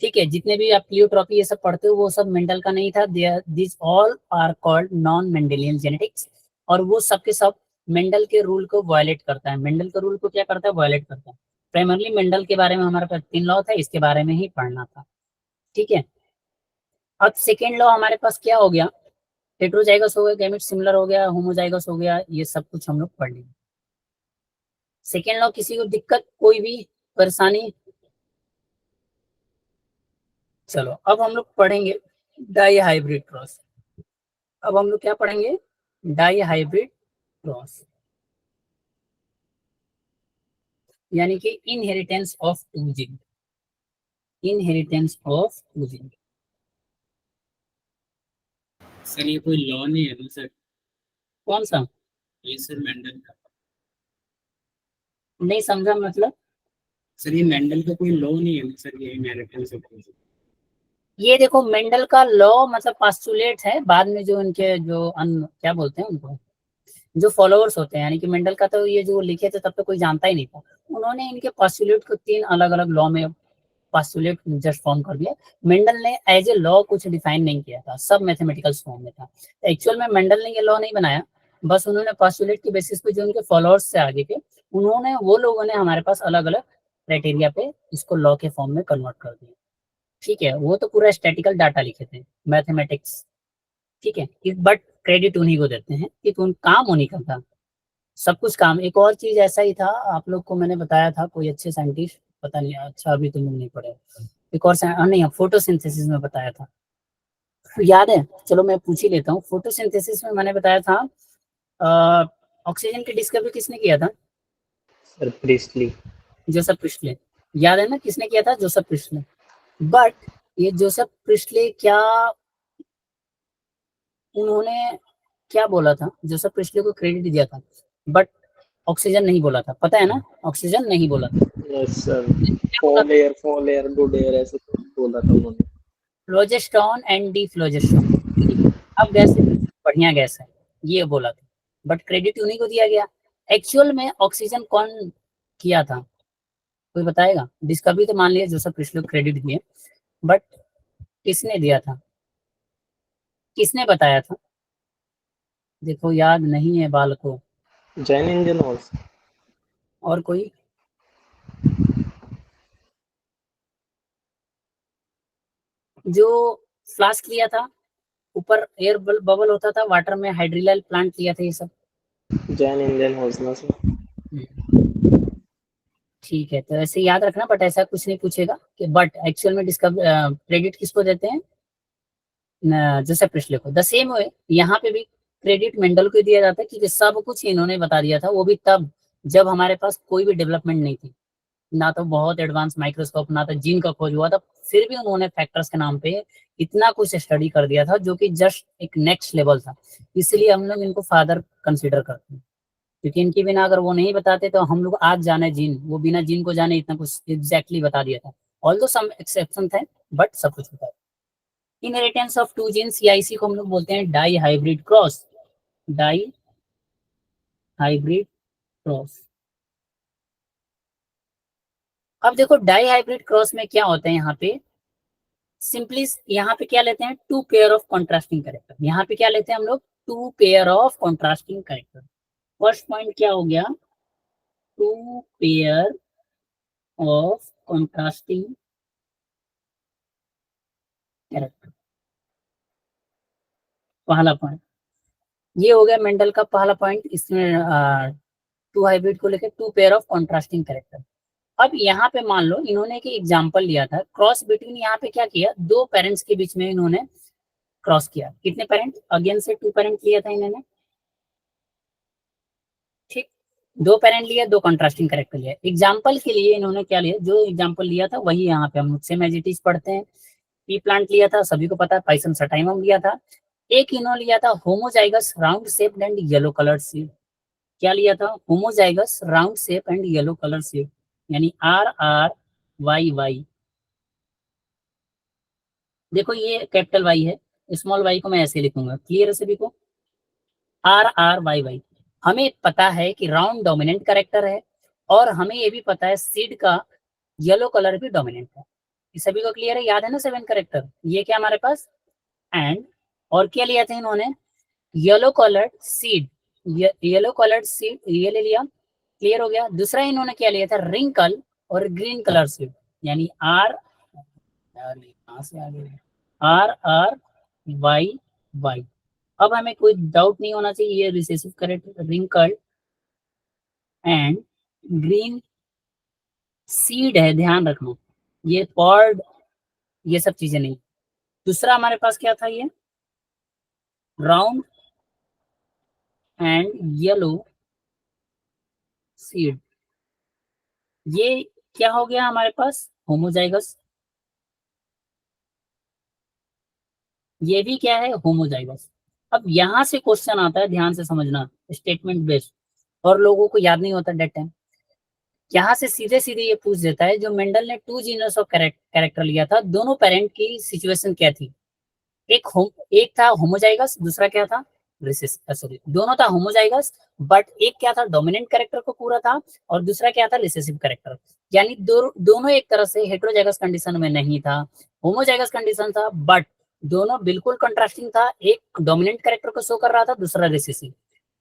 ठीक है, जितने भी आप प्लियोट्रॉपी ये सब पढ़ते हो वो सब मेंडल का नहीं था। This all are called non Mendelian genetics, और वो सब के सब मेंडल के रूल को वायलेट करता है। मेंडल के रूल को क्या करता है? वायलेट करता है। प्राइमरली मेंडल के बारे में हमारे पास 3 लॉ था, इसके बारे में ही पढ़ना था। ठीक है, अब सेकेंड लॉ हमारे पास क्या हो गया? हेटेरोजाइगस हो गया, गैमेट सिमिलर हो गया, होमोजाइगस हो गया, ये सब कुछ हम लोग पढ़ लेंगे। सेकेंड लॉ किसी को दिक्कत, कोई भी परेशानी? चलो अब हम लोग पढ़ेंगे डाई हाइब्रिड क्रॉस। अब हम लोग क्या पढ़ेंगे? डाई हाइब्रिड क्रॉस, यानी कि inheritance of two gene. Inheritance of two gene.
Sir ये कोई लॉ नहीं है ना सर?
कौन सा?
ये सर मेंडल का।
नहीं समझा मतलब?
सर ये मेंडल का कोई लॉ नहीं है ना सर, ये इनहेरिटेंस ऑफ।
ये देखो मेंडल का लॉ मतलब पास्टुलेट है, बाद में जो इनके जो क्या बोलते हैं उनको, जो फॉलोअर्स होते हैं, यानी कि मेंडल का तो ये जो लिखे थे तब तो कोई जानता ही नहीं था। उन्होंने इनके पास्टुलेट को 3 अलग अलग लॉ में पास्टुलेट जस्ट फॉर्म कर दिया। मेंडल ने एज ए लॉ कुछ डिफाइन नहीं किया था, सब मैथमेटिकल फॉर्म में था। एक्चुअल में मेंडल ने ये लॉ नहीं बनाया, बस उन्होंने पॉस्टुलेट के बेसिस पे जो उनके फॉलोअर्स से आगे के उन्होंने वो लोगों ने हमारे पास अलग अलग क्राइटेरिया पे इसको लॉ के फॉर्म में कन्वर्ट कर दिया। ठीक है, वो तो पूरा स्टैटिकल डाटा लिखे थे, मैथमेटिक्स। ठीक है, बट क्रेडिट उन्हीं को देते हैं कि तुम काम उन्हीं का था, सब कुछ काम। एक और चीज ऐसा ही था, आप लोग को मैंने बताया था, कोई अच्छे साइंटिस्ट, पता नहीं, अच्छा अभी तुम लोग नहीं पढ़े, एक और नहीं, फोटोसिंथेसिस में बताया था, याद है? चलो मैं पूछ ही लेता हूँ। फोटोसिंथेसिस में मैंने बताया था ऑक्सीजन की डिस्कवरी किसने किया था?
Sir priestly.
जोसेफ प्रिस्टले, याद है ना? किसने किया था? Joseph Presley. बट ये जोसेफ प्रिस्टले क्या, उन्होंने क्या बोला था? जोसेफ प्रिस्टले को क्रेडिट दिया था, बट ऑक्सीजन नहीं बोला था, पता है ना? ऑक्सीजन नहीं बोला था।
Yes sir, fall air good air ऐसे तो बोला था उन्होंने।
फ्लोजेस्टोन एंड डी फ्लोजेस्टोन, अब गैस बढ़िया गैस है, ये बोला था, बट क्रेडिट उन्हीं को दिया गया। एक्चुअल में ऑक्सीजन कौन किया था, कोई बताएगा? डिस्कवरी तो मान लिया जोसेफ प्रिस्टले को क्रेडिट दिए, बट किसने दिया था, किसने बताया था? देखो याद नहीं है बालकों।
Jain engine horse.
और कोई? जो फ्लास्क लिया था, ऊपर एयर बबल होता था, वाटर में हाइड्रिलाइल प्लांट लिया था, ये सब
जैन इंजन हॉर्स ना सर।
ठीक है, तो ऐसे याद रखना, बट ऐसा कुछ नहीं पूछेगा कि बट एक्चुअल में डिस्कवर क्रेडिट किसको देते हैं? जोसेफ प्रिस्टले को। द सेम वे यहाँ पे भी क्रेडिट मेंडल को दिया जाता है, क्योंकि सब कुछ इन्होंने बता दिया था, वो भी तब जब हमारे पास कोई भी डेवलपमेंट नहीं थी, ना तो बहुत एडवांस माइक्रोस्कोप, ना तो जीन का खोज हुआ था, फिर भी उन्होंने फैक्टर्स के नाम पे इतना कुछ स्टडी कर दिया था, जो कि जस्ट एक नेक्स्ट लेवल था। इसलिए हम लोग इनको फादर कंसीडर करते हैं, क्योंकि इनके बिना अगर वो नहीं बताते तो हम लोग आज जाने जीन, वो बिना जीन को जाने इतना कुछ एग्जैक्टली बता दिया था। ऑल्दो सम एक्सेप्शन थे, बट सब कुछ बता। इनहेरिटेंस ऑफ टू जीन्स, या इसी को हम लोग बोलते हैं dihybrid cross, dihybrid cross. अब देखो डाई हाइब्रिड क्रॉस में क्या होता है, यहाँ पे सिंपली यहाँ पे क्या लेते हैं? Two pair of contrasting character. यहाँ पे क्या लेते हैं हम लोग? Two pair of contrasting character. First point क्या हो गया? Two pair of contrasting character, पहला पॉइंट ये हो गया मेंडल का पहला पॉइंट, इसमें टू हाइब्रिड को लेकर two pair of contrasting character. अब यहाँ पे मान लो इन्होंने एक एग्जांपल लिया था क्रॉस बिटवीन, यहाँ पे क्या किया? दो पेरेंट्स के बीच में इन्होंने क्रॉस किया। कितने पेरेंट? अगेन से टू पेरेंट लिया था इन्होंने, ठीक, दो पेरेंट लिया, दो कंट्रास्टिंग कैरेक्टर लिया। एग्जांपल के लिए इन्होंने क्या लिया? जो एग्जांपल लिया था वही यहाँ पे हम सेम एज इट इज पढ़ते हैं। पी प्लांट लिया था, सभी को पता है, पाइसम सटाइमम लिया था। एक इन्होंने लिया था homozygous round shape and yellow colour seed. क्या लिया था? Homozygous round shape and yellow colour seed, यानी RRYY। देखो ये कैपिटल वाई है, स्मॉल वाई को मैं ऐसे लिखूंगा, क्लियर है सभी को? RRYY। हमें पता है कि राउंड डोमिनेंट कैरेक्टर है, और हमें ये भी पता है सीड का येलो कलर भी डोमिनेंट है। ये सभी को क्लियर है? याद है ना 7 कैरेक्टर? ये क्या हमारे पास? एंड और क्या लिया था इन्होंने? Yellow coloured seed, yellow coloured seed ये ले लिया, क्लियर हो गया। दूसरा इन्होंने क्या लिया था? रिंकल और ग्रीन कलर सीड, यानी RRYY। अब हमें कोई डाउट नहीं होना चाहिए, ये recessive character wrinkle and green seed है, ध्यान रखना, ये पॉड ये सब चीजें नहीं। दूसरा हमारे पास क्या था? ये राउंड एंड येलो सीड, ये क्या हो गया हमारे पास? होमोजाइगस। ये भी क्या है? होमोजाइगस। अब यहां से क्वेश्चन आता है, ध्यान से समझना, स्टेटमेंट बेस्ड, और लोगों को याद नहीं होता डेट टाइम। यहाँ से सीधे सीधे ये पूछ देता है, जो मेंडल ने टू जीनस ऑफ कैरेक्टर लिया था, दोनों पेरेंट की सिचुएशन क्या थी? एक था होमोजाइगस, दूसरा क्या था? सॉरी, दोनों था होमोजाइगस, बट एक क्या था? डोमिनेंट कैरेक्टर को पूरा था, और दूसरा क्या था? Recessive character. यानी दोनों एक तरह से हेटेरोजाइगस कंडीशन में नहीं था, होमोजाइगस कंडीशन था, बट दोनों बिल्कुल कंट्रास्टिंग था। एक डोमिनेंट कैरेक्टर को शो कर रहा था, दूसरा रिसेसिव।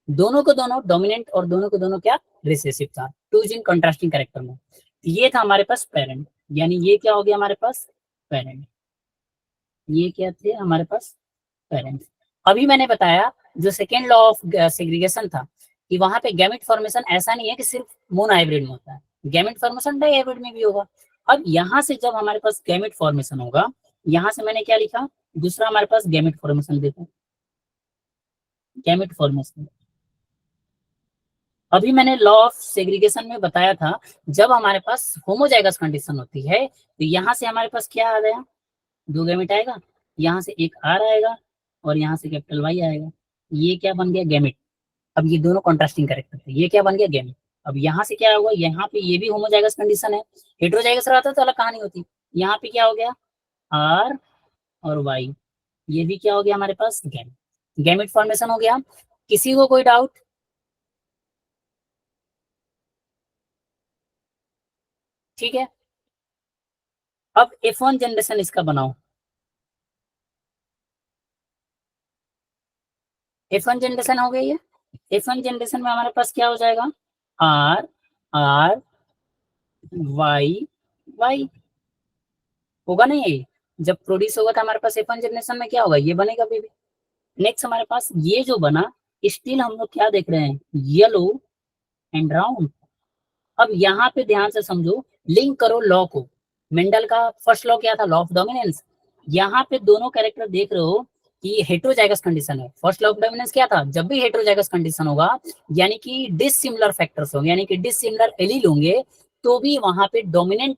दोनों को दोनों डोमिनेंट और दोनों को दोनों क्या रिसेसिव था, टू जीन कंट्रास्टिंग कैरेक्टर में। ये था हमारे पास पेरेंट, यानी ये क्या हो गया हमारे पास पेरेंट, ये क्या थे हमारे पास पेरेंट्स। अभी मैंने बताया जो सेकेंड लॉ ऑफ सेग्रीगेशन था कि वहां पे गैमेट फॉर्मेशन ऐसा नहीं है कि सिर्फ मोनो हाइब्रिड में होता है, गैमेट फॉर्मेशन डाई हाइब्रिड में भी होगा। अब यहाँ से जब हमारे पास गैमेट फॉर्मेशन होगा, यहाँ से मैंने क्या लिखा, दूसरा हमारे पास गैमेट फॉर्मेशन देखो, गैमेट फॉर्मेशन। अभी मैंने लॉ ऑफ सेग्रीगेशन में बताया था जब हमारे पास होमोजाइगस कंडीशन होती है तो यहाँ से हमारे पास क्या आ गया, दो गैमेट आएगा, यहाँ से एक आर आएगा और यहाँ से कैपिटल वाई आएगा, ये क्या बन गया गैमेट। अब ये दोनों कॉन्ट्रास्टिंग कैरेक्टर थे, ये क्या बन गया गैमेट। अब यहाँ से क्या होगा, यहाँ पे ये भी होमोजाइगस कंडीशन है, हेटेरोजाइगस रहता तो अलग कहानी होती। यहाँ पे क्या हो गया आर और वाई, ये भी क्या हो गया हमारे पास गैमेट, गैमेट फॉर्मेशन हो गया। किसी को कोई डाउट? ठीक है, अब F1 जनरेशन इसका बनाओ। F1 जनरेशन हो गई है, F1 जनरेशन में हमारे पास क्या हो जाएगा आर आर वाई वाई होगा ना, ये जब प्रोड्यूस होगा था हमारे पास F1 जनरेशन में क्या होगा, ये बनेगा बेबी। नेक्स्ट हमारे पास ये जो बना, स्टिल हम लोग क्या देख रहे हैं, येलो एंड राउंड। अब यहाँ पे ध्यान से समझो, लिंक करो लॉ को, मेंडल का फर्स्ट लॉ क्या था, लॉ ऑफ डोमिनेंस। यहाँ पे दोनों कैरेक्टर देख रहे हो कि हेटेरोजाइगस कंडीशन है। फर्स्ट लॉ ऑफ डोमिनेंस क्या था, जब भी हेटेरोजाइगस कंडीशन होगा यानी कि डिसिमिलर फैक्टर्स होंगे, यानी कि डिसिमिलर एलील होंगे, तो भी वहां पे डोमिनेंट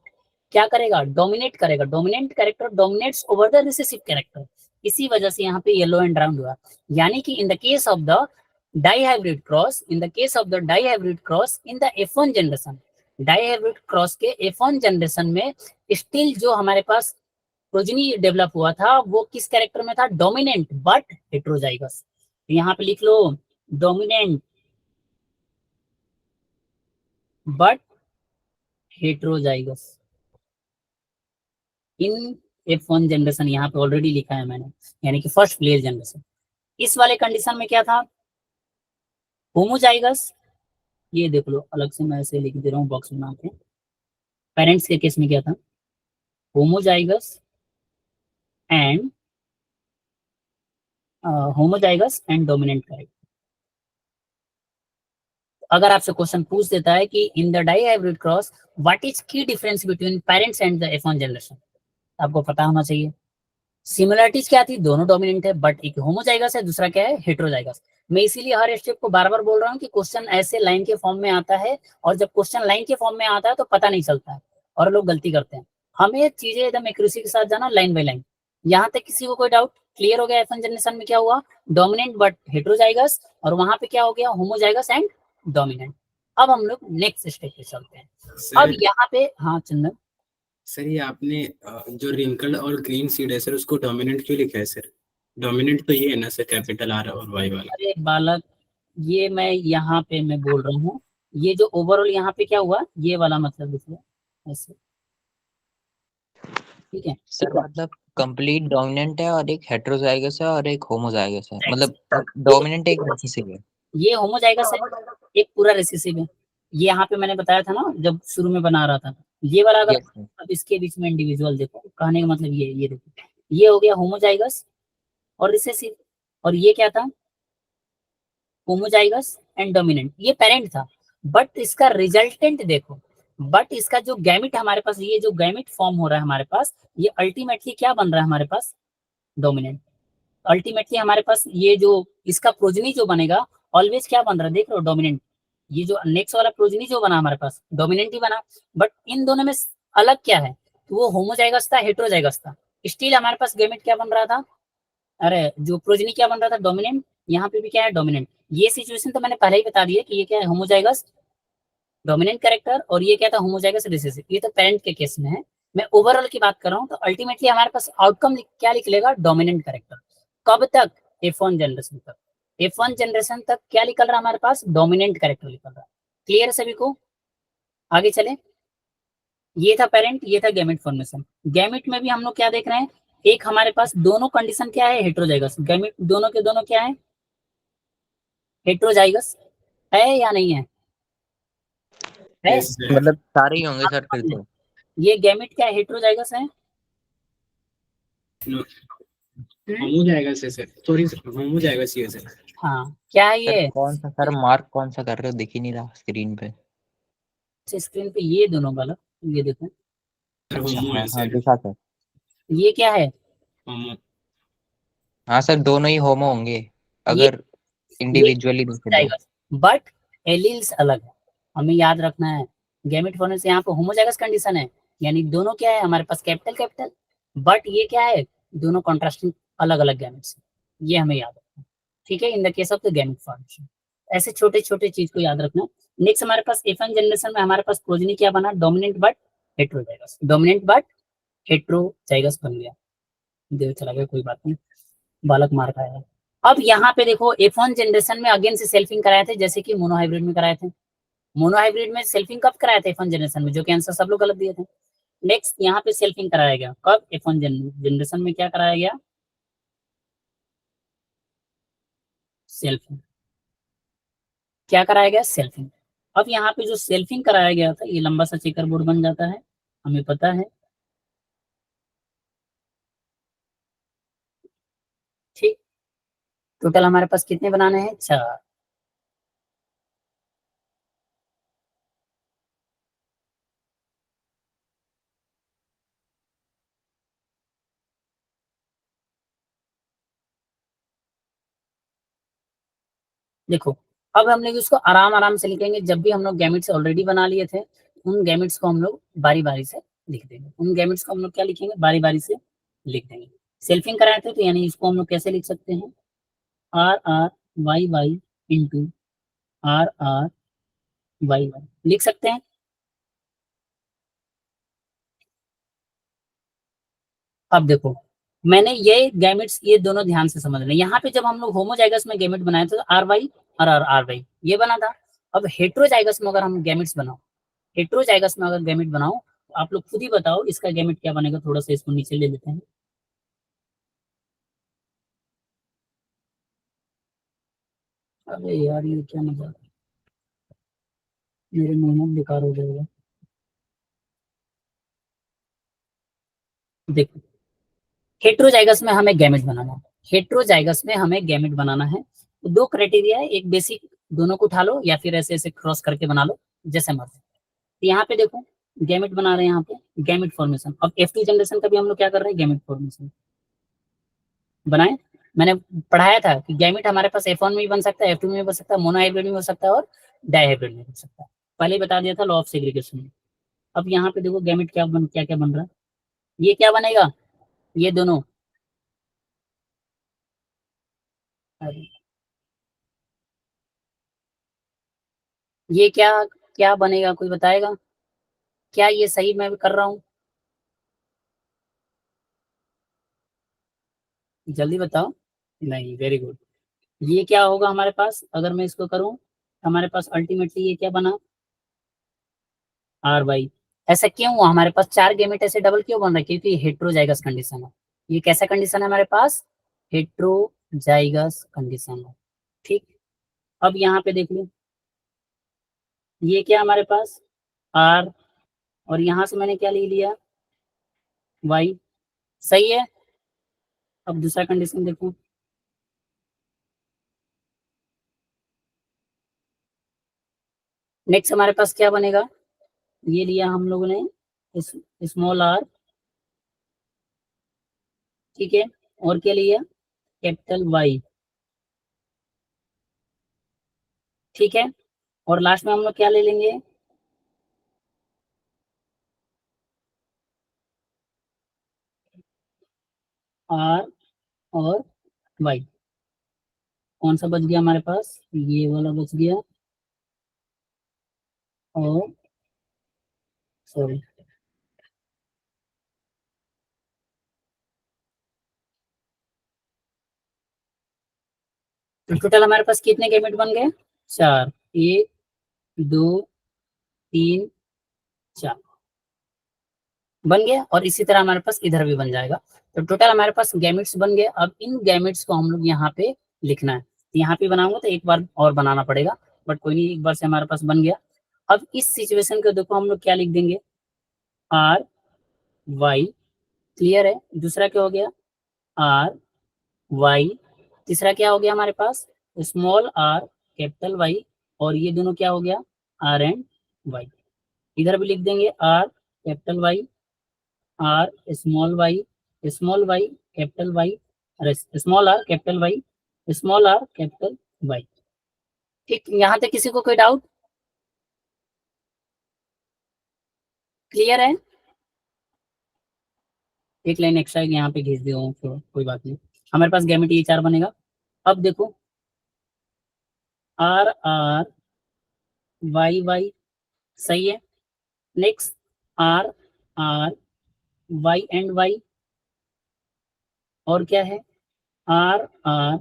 क्या करेगा, डोमिनेट करेगा, dominant character dominates over the recessive character. इसी वजह से यहाँ पे येलो एंड राउंड हुआ, यानी कि in the case of the dihybrid cross, in the case of the dihybrid cross in the F1 generation, dihybrid cross के F1 जनरेशन में स्टिल जो हमारे पास प्रोजेनी डेवलप हुआ था वो किस कैरेक्टर में था, डोमिनेंट बट हेटेरोजाइगस। यहाँ पे लिख लो dominant but heterozygous in F1 generation, यहाँ पे ऑलरेडी लिखा है मैंने, यानी कि फर्स्ट प्लेयर जनरेशन। इस वाले कंडीशन में क्या था, होमोजाइगस, ये देख लो अलग से मैं ऐसे लिख दे रहा हूँ बॉक्स बना के। पेरेंट्स के केस में क्या था, होमोजाइगस एंड डोमिनेंट कैरेक्टर। अगर आपसे क्वेश्चन पूछ देता है कि in the dihybrid cross what is key difference between parents and the F1 generation, आपको पता होना चाहिए। सिमिलरिटीज क्या थी, दोनों डोमिनेंट है, बट एक होमोजाइगस है, दूसरा क्या है हेटेरोजाइगस। मैं इसीलिए हर स्टेप को बार बार बोल रहा हूँ कि क्वेश्चन ऐसे लाइन के फॉर्म में आता है, और जब क्वेश्चन लाइन के फॉर्म में आता है तो पता नहीं चलता है और लोग गलती करते हैं। हमें चीजें एकदम एक्यूरेसी के साथ जाना, लाइन बाय लाइन। यहाँ तक किसी को कोई डाउट क्लियर हो गया, F1 जनरेशन में क्या हुआ, डोमिनेंट बट हेटेरोजाइगस, और वहां पे क्या हो गया, होमोजाइगस एंड डोमिनेंट। अब हम लोग नेक्स्ट स्टेप पे चलते हैं। अब यहाँ पे, हाँ चंदन
सर ये आपने जो रिंकल और ग्रीन सीड है सर उसको डोमिनेंट क्यों लिखा है सर, डोमिनेंट तो ये है ना सर कैपिटल आर और वाई वाला।
अरे बालक, ये मैं यहाँ पे मैं बोल रहा हूँ, ये जो ओवरऑल यहाँ पे क्या हुआ, ये वाला मतलब लिख लो ऐसे, ठीक है
सर मतलब कंप्लीट डोमिनेंट है और एक हेटेरोजाइगस है और एक होमोजाइगस है, मतलब डोमिनेंट एक रिसेसिव है।
ये होमोजाइगस है, एक पूरा रिसेसिव है। ये यहाँ पे मैंने बताया था ना जब शुरू में बना रहा था, ये वाला अगर
Yes, sir.
अब इसके बीच में इंडिविजुअल देखो, कहने का मतलब ये देखो, ये हो गया होमोजाइगस और रिसेसिव, और ये क्या था, होमोजाइगस एंड डोमिनेंट। ये पेरेंट था, बट इसका रिजल्टेंट देखो, बट इसका जो गैमिट हमारे पास, ये जो गैमिट फॉर्म हो रहा है हमारे पास, ये अल्टीमेटली क्या बन रहा है हमारे पास, डोमिनेंट। अल्टीमेटली हमारे पास ये जो इसका प्रोजनी जो बनेगा ऑलवेज क्या बन रहा है, देख रहे हो डोमिनेंट। ये जो नेक्स्ट वाला प्रोजनी जो बना हमारे पास डोमिनेंट ही बना, बट इन दोनों में अलग क्या है, तो वो होमोजाइगस था, हेटेरोजाइगस था। स्टिल हमारे पास गैमेट क्या बन रहा था, अरे जो प्रोजनी क्या बन रहा था, डोमिनेंट। यहाँ पे भी क्या है, डोमिनेंट। ये सिचुएशन तो मैंने पहले ही बता दिया कि ये क्या है, होमोजाइगस डोमिनेंट कैरेक्टर, और ये क्या था, होमोजाइगस रिसेसिव। ये तो पेरेंट के केस में है, मैं ओवरऑल की बात कर रहा हूँ। तो अल्टीमेटली हमारे पास आउटकम क्या निकलेगा, डोमिनेंट कैरेक्टर। कब तक, F1 जनरेशन तक। F1 जनरेशन तक क्या निकल रहा है हमारे पास, डोमिनेंट कैरेक्टर निकल रहा है। क्लियर है सभी को, आगे चले। ये था पेरेंट, ये था गैमेट फॉर्मेशन। गैमेट में भी हम लोग क्या देख रहे हैं, एक हमारे पास दोनों कंडीशन क्या है, हेटेरोजाइगस। गैमेट दोनों के दोनों क्या है, हेट्रोजाइगस है या नहीं है? है?
Yes, sir.
मतलब सारे ही होंगे सर फिर तो।
ये गैमेट क्या हेट्रोजाइगस है?
No. होमोजाइगस है सर, सॉरी सर, होमोजाइगस ही है सर।
हाँ, क्या है
सर
ये?
कौन सा सर, मार्क कौन सा कर रहे हो, दिख ही नहीं रहा स्क्रीन पे।
स्क्रीन पे ये दोनों वाला, ये देखो,
सर
अच्छा
होमो
हाँ
है
हाँ
सर,
दिखा सर।
ये क्या है?
होमो।
हाँ सर दोनों ही होमो होंगे
ये
अगर इंडिविजुअली देखे तो।
जाएगा, बट एलील्स अलग है, हमें याद रखना है। गैमेट फॉर्मेशन से यहाँ पे होमोजाइगस कंडीशन है, यानी दोनों क्या है हमारे पास कैपिटल कैपिटल, बट ये क्या है, दोनों कॉन्ट्रास्टिंग अलग अलग गैमेट्स, ये हमें याद रखना है। ठीक है, in the case of the gamete formation ऐसे छोटे छोटे चीज को याद रखना। नेक्स्ट हमारे पास F1 जनरेशन में हमारे पास प्रोजेनी क्या बना, dominant but heterozygous, dominant but heterozygous बन गया। देव चला गया, कोई बात नहीं, बालक मार खाया। अब यहाँ पे देखो F1 जनरेशन में अगेन से सेल्फिंग कराए थे, जैसे कि मोनोहाइब्रिड में कराए थे। मोनोहाइब्रिड में सेल्फिंग कब कराए थे F1 जनरेशन में, जो कि आंसर सब लोग गलत दिए थे। नेक्स्ट यहाँ पे सेल्फिंग कराया गया कब, F1 जनरेशन में क्या कराया गया, सेल्फिंग। क्या कराया गया, सेल्फिंग। अब यहाँ पे जो सेल्फिंग कराया गया था, ये लंबा सा चेकर बोर्ड बन जाता है, हमें पता है। ठीक, टोटल हमारे पास कितने बनाने हैं, 4। देखो, अब हम लोग इसको आराम आराम से लिखेंगे, जब भी हम लोग गैमेट्स ऑलरेडी बना लिए थे, उन गैमेट्स को हम लोग बारी बारी से लिख देंगे। उन गैमेट्स को हम लोग क्या लिखेंगे, बारी बारी से लिख देंगे। सेल्फिंग कराए थे तो यानी इसको हम लोग कैसे लिख सकते हैं, R R Y Y into R R Y Y लिख सकते हैं। अब देखो, मैंने ये गैमेट्स, ये दोनों ध्यान से समझ लें, यहाँ पे जब हम लोग होमोजाइगस में गैमेट बनाए थे तो आर वाई और आर वाई ये बना था। अब हेट्रोजाइगस में अगर हम गैमेट्स बनाओ, हेट्रोजाइगस में अगर गैमेट बनाओ, तो आप लोग खुद ही बताओ इसका गैमेट क्या बनेगा। थोड़ा सा इसको नीचे ले लेते हैं। अरे यार ये क्या मजाक है, मेरे मेहनत बेकार हो जाएगा। देखो, हेट्रोजाइगस में हमें गैमेट बनाना है, हेट्रोजाइगस में हमें गैमेट बनाना है तो दो क्राइटेरिया है, एक बेसिक, दोनों को उठा लो या फिर ऐसे ऐसे क्रॉस करके बना लो, जैसे मर्जी। तो यहाँ पे देखो गैमेट बना रहे हैं, यहाँ पे गैमेट फॉर्मेशन। अब F2 जनरेशन का भी हम लोग क्या कर रहे हैं, गैमेट फॉर्मेशन बनाए। मैंने पढ़ाया था कि गैमेट हमारे पास F1 में भी बन सकता है, F2 में भी बन सकता है, मोनोहाइब्रिड में भी हो सकता है और डाइहाइब्रिड में हो सकता है। पहले ही बता दिया था लॉ ऑफ सेग्रीगेशन में। अब यहाँ पे देखो गैमेट क्या क्या बन रहा है, ये क्या बनेगा, ये दोनों, ये क्या क्या बनेगा, कोई बताएगा? क्या ये सही मैं कर रहा हूँ, जल्दी बताओ। नहीं, वेरी गुड। ये क्या होगा हमारे पास, अगर मैं इसको करूं, हमारे पास अल्टीमेटली ये क्या बना, आर वाई। ऐसा क्यों हुआ हमारे पास 4 गैमेट ऐसे डबल क्यों बन रहा है, क्योंकि हेट्रोजाइगस कंडीशन है। ये कैसा कंडीशन है हमारे पास, हेट्रोजाइगस कंडीशन है। ठीक, अब यहाँ पे देख लो, ये क्या हमारे पास, आर, और यहाँ से मैंने क्या ले लिया, वाई। सही है। अब दूसरा कंडीशन देखो, नेक्स्ट हमारे पास क्या बनेगा, ये लिया हम लोगों ने स्मॉल आर, ठीक है, और क्या लिया, कैपिटल वाई, ठीक है, और लास्ट में हम लोग क्या ले लेंगे, आर और वाई। कौन सा बच गया हमारे पास, ये वाला बच गया, और सॉरी, तो टोटल हमारे पास कितने गैमेट बन गए, 4, 1 2 3 4 बन गया, और इसी तरह हमारे पास इधर भी बन जाएगा। तो टोटल हमारे पास गैमेट्स बन गए। अब इन गैमेट्स को हम लोग यहाँ पे लिखना है। यहाँ पे बनाऊंगा तो एक बार और बनाना पड़ेगा, बट कोई नहीं, एक बार से हमारे पास बन गया। अब इस सिचुएशन को देखो हम लोग क्या लिख देंगे, आर वाई, क्लियर है। दूसरा क्या हो गया, आर वाई, तीसरा क्या हो गया हमारे पास, स्मॉल आर कैपिटल वाई, और ये दोनों क्या हो गया, आर एंड वाई। इधर भी लिख देंगे R capital Y, R small Y capital Y, अरे small R capital Y, small R capital Y. ठीक, यहाँ तक किसी को कोई डाउट, क्लियर है। एक लाइन एक्स्ट्रा यहाँ पे खींच दिया हूँ, तो कोई बात नहीं, हमारे पास गैमेट ये 4 बनेगा। अब देखो आर आर वाई वाई, सही है। Next R R Y and Y, और क्या है, R R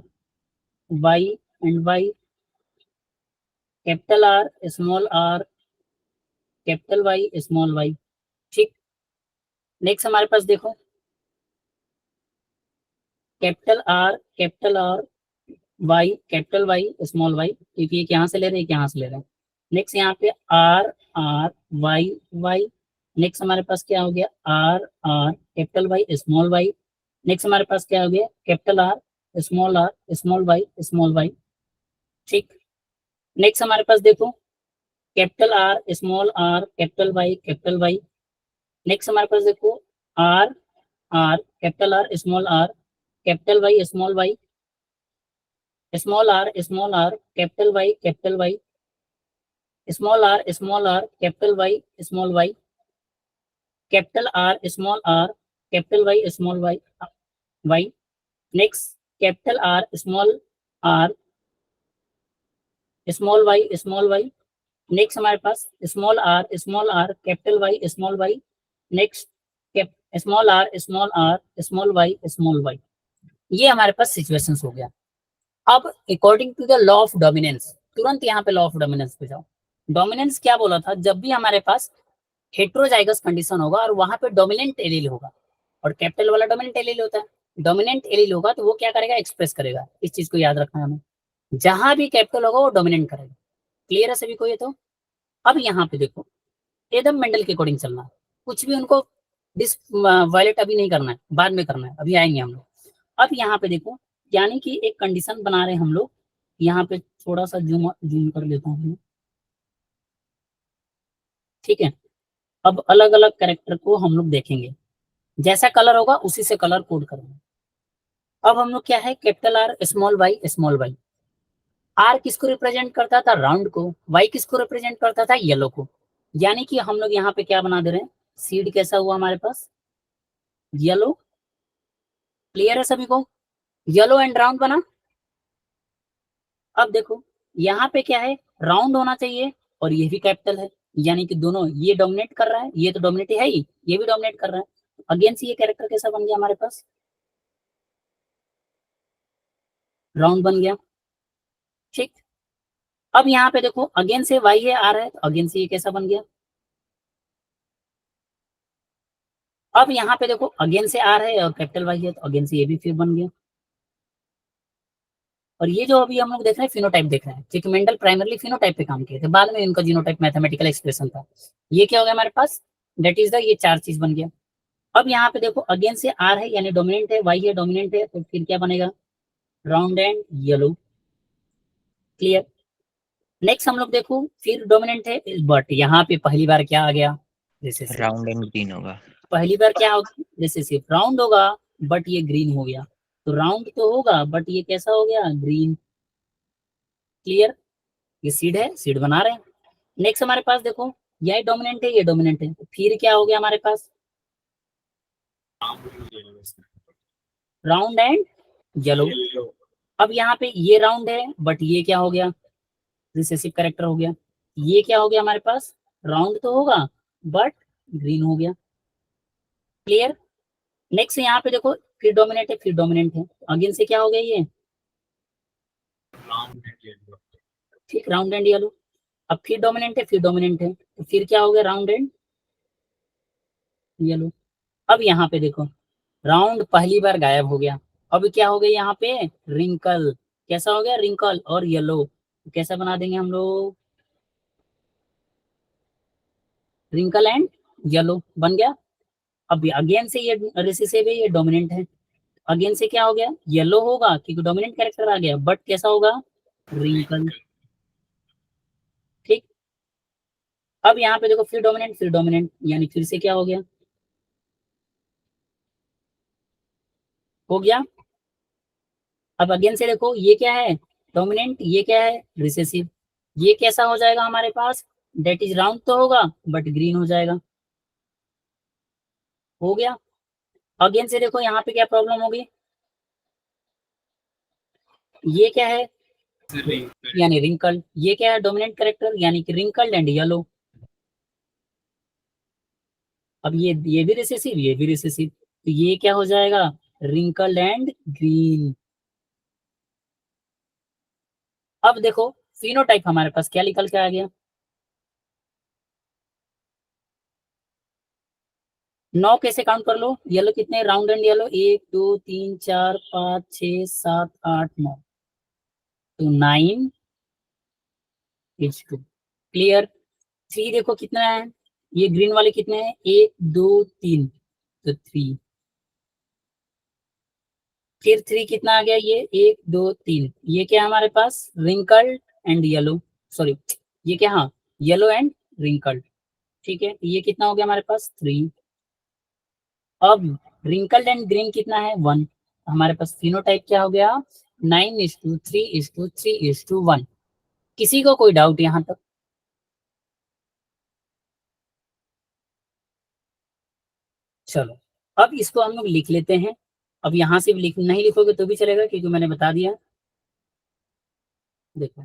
Y and Y, capital R small R capital Y small Y. ठीक, नेक्स्ट हमारे पास देखो capital R Y capital Y small Y, क्योंकि एक यहाँ से ले रहे हैं, एक यहाँ से ले रहे हैं। नेक्स्ट यहाँ पे R R Y Y, next हमारे पास क्या हो गया, R R capital Y small Y, next हमारे पास क्या हो गया, कैपिटल आर स्मॉल वाई। ठीक, नेक्स्ट हमारे पास देखो capital R capital Y, next हमारे पास देखो R R capital R capital Y small R capital Y small R capital Y small Y, capital R capital Y small Y, next capital R small Y, next हमारे पास small R capital Y small Y, next small R small Y. ये हमारे पास situations हो गया। अब according to the law of dominance, तुरंत यहाँ पे लॉ ऑफ डोमिनेंस पे जाओ। डोमिनेंस क्या बोला था, जब भी हमारे पास हेट्रोजाइगस कंडीशन होगा और वहां पे डोमिनेंट एलील होगा, और कैपिटल वाला डोमिनेंट एलील होता है, डोमिनेंट एलील होगा तो वो क्या करेगा, एक्सप्रेस करेगा। इस चीज को याद रखना है हमें, जहां भी कैपिटल होगा वो डोमिनेंट करेगा। क्लियर है सभी को ये तो। अब यहाँ पे देखो एकदम मेंडल के अकॉर्डिंग चलना है, कुछ भी उनको डिस वायलेट अभी नहीं करना है, बाद में करना है, अभी आएंगे हम लोग। अब यहाँ पे देखो, यानी कि एक कंडीशन बना रहे हैं हम लोग, यहाँ पे थोड़ा सा जूम कर लेता हूँ, ठीक है। अब अलग अलग कैरेक्टर को हम लोग देखेंगे, जैसा कलर होगा उसी से कलर कोड करेंगे। अब हम लोग क्या है, capital R small Y, R किसको रिप्रेजेंट करता था, राउंड को, वाई किसको रिप्रेजेंट करता था, येलो को। यानी कि हम लोग यहाँ पे क्या बना दे रहे हैं, सीड कैसा हुआ हमारे पास, येलो। क्लियर है सभी को, येलो एंड राउंड बना। अब देखो यहाँ पे क्या है, राउंड होना चाहिए और ये भी कैपिटल है, यानी कि दोनों, ये डोमिनेट कर रहा है, ये तो डोमिनेट है ही, ये भी डोमिनेट कर रहा है। अगेन से ये कैरेक्टर कैसा बन गया हमारे पास, राउंड बन गया। ठीक, अब यहाँ पे देखो अगेन से वाई है, आर है, तो अगेन से ये कैसा बन गया। अब यहाँ पे देखो अगेन से आर है और कैपिटल वाई है, तो अगेन से ये भी फिर बन गया। और ये जो अभी हम लोग देख रहे हैं फिनोटाइप देख रहे हैं, क्योंकि मेंडल प्राइमरली फिनोटाइप पे काम किए थे, बाद में इनका जीनोटाइप मैथमेटिकल एक्सप्रेशन था। ये क्या हो गया हमारे पास, दैट इज द, ये 4 चीज बन गया। अब यहाँ पे देखो अगेन से आर है यानी डोमिनेंट है, वाई है डोमिनेंट है, तो फिर क्या बनेगा, round and yellow. Clear. Next हम लोग देखो फिर डोमिनेंट है, बट यहाँ पे पहली बार क्या आ गया, जैसे
राउंड एंड ग्रीन होगा,
पहली बार क्या होगा, जैसे सिर्फ राउंड होगा बट ये ग्रीन हो गया, तो राउंड तो होगा बट ये कैसा हो गया, ग्रीन। क्लियर, ये सीड है, सीड बना रहे हैं। नेक्स्ट हमारे पास देखो ये डोमिनेंट है, ये डोमिनेंट है, तो फिर क्या हो गया हमारे पास, राउंड एंड येलो। अब यहाँ पे ये राउंड है बट ये क्या हो गया, रिसेसिव कैरेक्टर हो गया। ये क्या हो गया हमारे पास, राउंड तो होगा बट ग्रीन हो गया। क्लियर। नेक्स्ट यहाँ पे देखो फिर डोमिनेट है, फिर डोमिनेंट है, अगेन से क्या हो गया ये, ठीक, राउंड एंड येलो। अब फिर डोमिनेंट है, फिर डोमिनेंट है, तो फिर क्या हो गया, राउंड एंड येलो। अब यहाँ पे देखो राउंड पहली बार गायब हो गया, अब क्या हो गया यहाँ पे, रिंकल। कैसा हो गया, रिंकल और येलो। कैसा बना देंगे हम लोग, रिंकल एंड येलो बन गया। अब अगेन से ये रिसेसिव है, ये डोमिनेंट है। अगेन से क्या हो गया, येलो होगा क्योंकि डोमिनेंट कैरेक्टर आ गया, बट कैसा होगा, रिंकल। ठीक, अब यहाँ पे देखो फिर डोमिनेंट यानी फिर से क्या हो गया, हो गया। अब अगेन से देखो ये क्या है, डोमिनेंट, ये क्या है, रिसेसिव। ये कैसा हो जाएगा हमारे पास, डेट इज राउंड तो होगा बट ग्रीन हो जाएगा, हो गया। अगेन से देखो यहाँ पे क्या प्रॉब्लम होगी, ये क्या है, यानी रिंकल। ये क्या है, डोमिनेंट कैरेक्टर यानी कि रिंकल्ड एंड येलो। अब ये भी रिसेसिव, ये भी रिसेसिव, तो ये क्या हो जाएगा, रिंकल्ड एंड ग्रीन। अब देखो फिनोटाइप हमारे पास क्या निकल के आ गया, 9 कैसे काउंट कर लो, येलो कितने, राउंड एंड येलो 1 2 3 4 5 6 7 8 9, तो 9 इज 2। क्लियर। 3 देखो कितना है, ये ग्रीन वाले कितने हैं, 1 2 3, तो 3। फिर 3 कितना आ गया, ये 1 2 3, ये क्या है हमारे पास, रिंकल्ड एंड येलो, सॉरी ये क्या, हाँ येलो एंड रिंकल्ड। ठीक है, ये कितना हो गया हमारे पास, 3। अब रिंकल्ड एंड ग्रीन कितना है, 1। हमारे पास फिनोटाइप क्या हो गया, 9:3:3:1। किसी को कोई डाउट यहाँ तक, चलो अब इसको हम लोग लिख लेते हैं। अब यहाँ से नहीं लिखोगे तो भी चलेगा क्योंकि मैंने बता दिया। देखो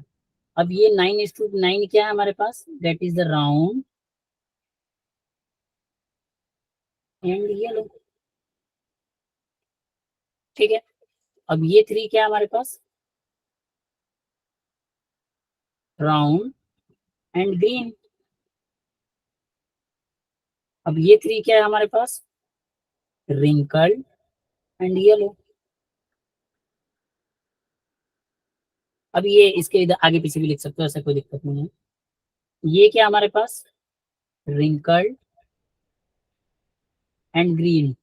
अब ये 9:9 क्या है हमारे पास, that is the round and yellow. ठीक है, अब ये 3 क्या है हमारे पास, राउंड एंड ग्रीन। अब ये 3 क्या है हमारे पास, रिंकल्ड एंड येलो। अब ये इसके इधर आगे पीछे भी लिख सकते हो, ऐसा कोई दिक्कत नहीं है। ये क्या हमारे पास, रिंकल्ड एंड ग्रीन।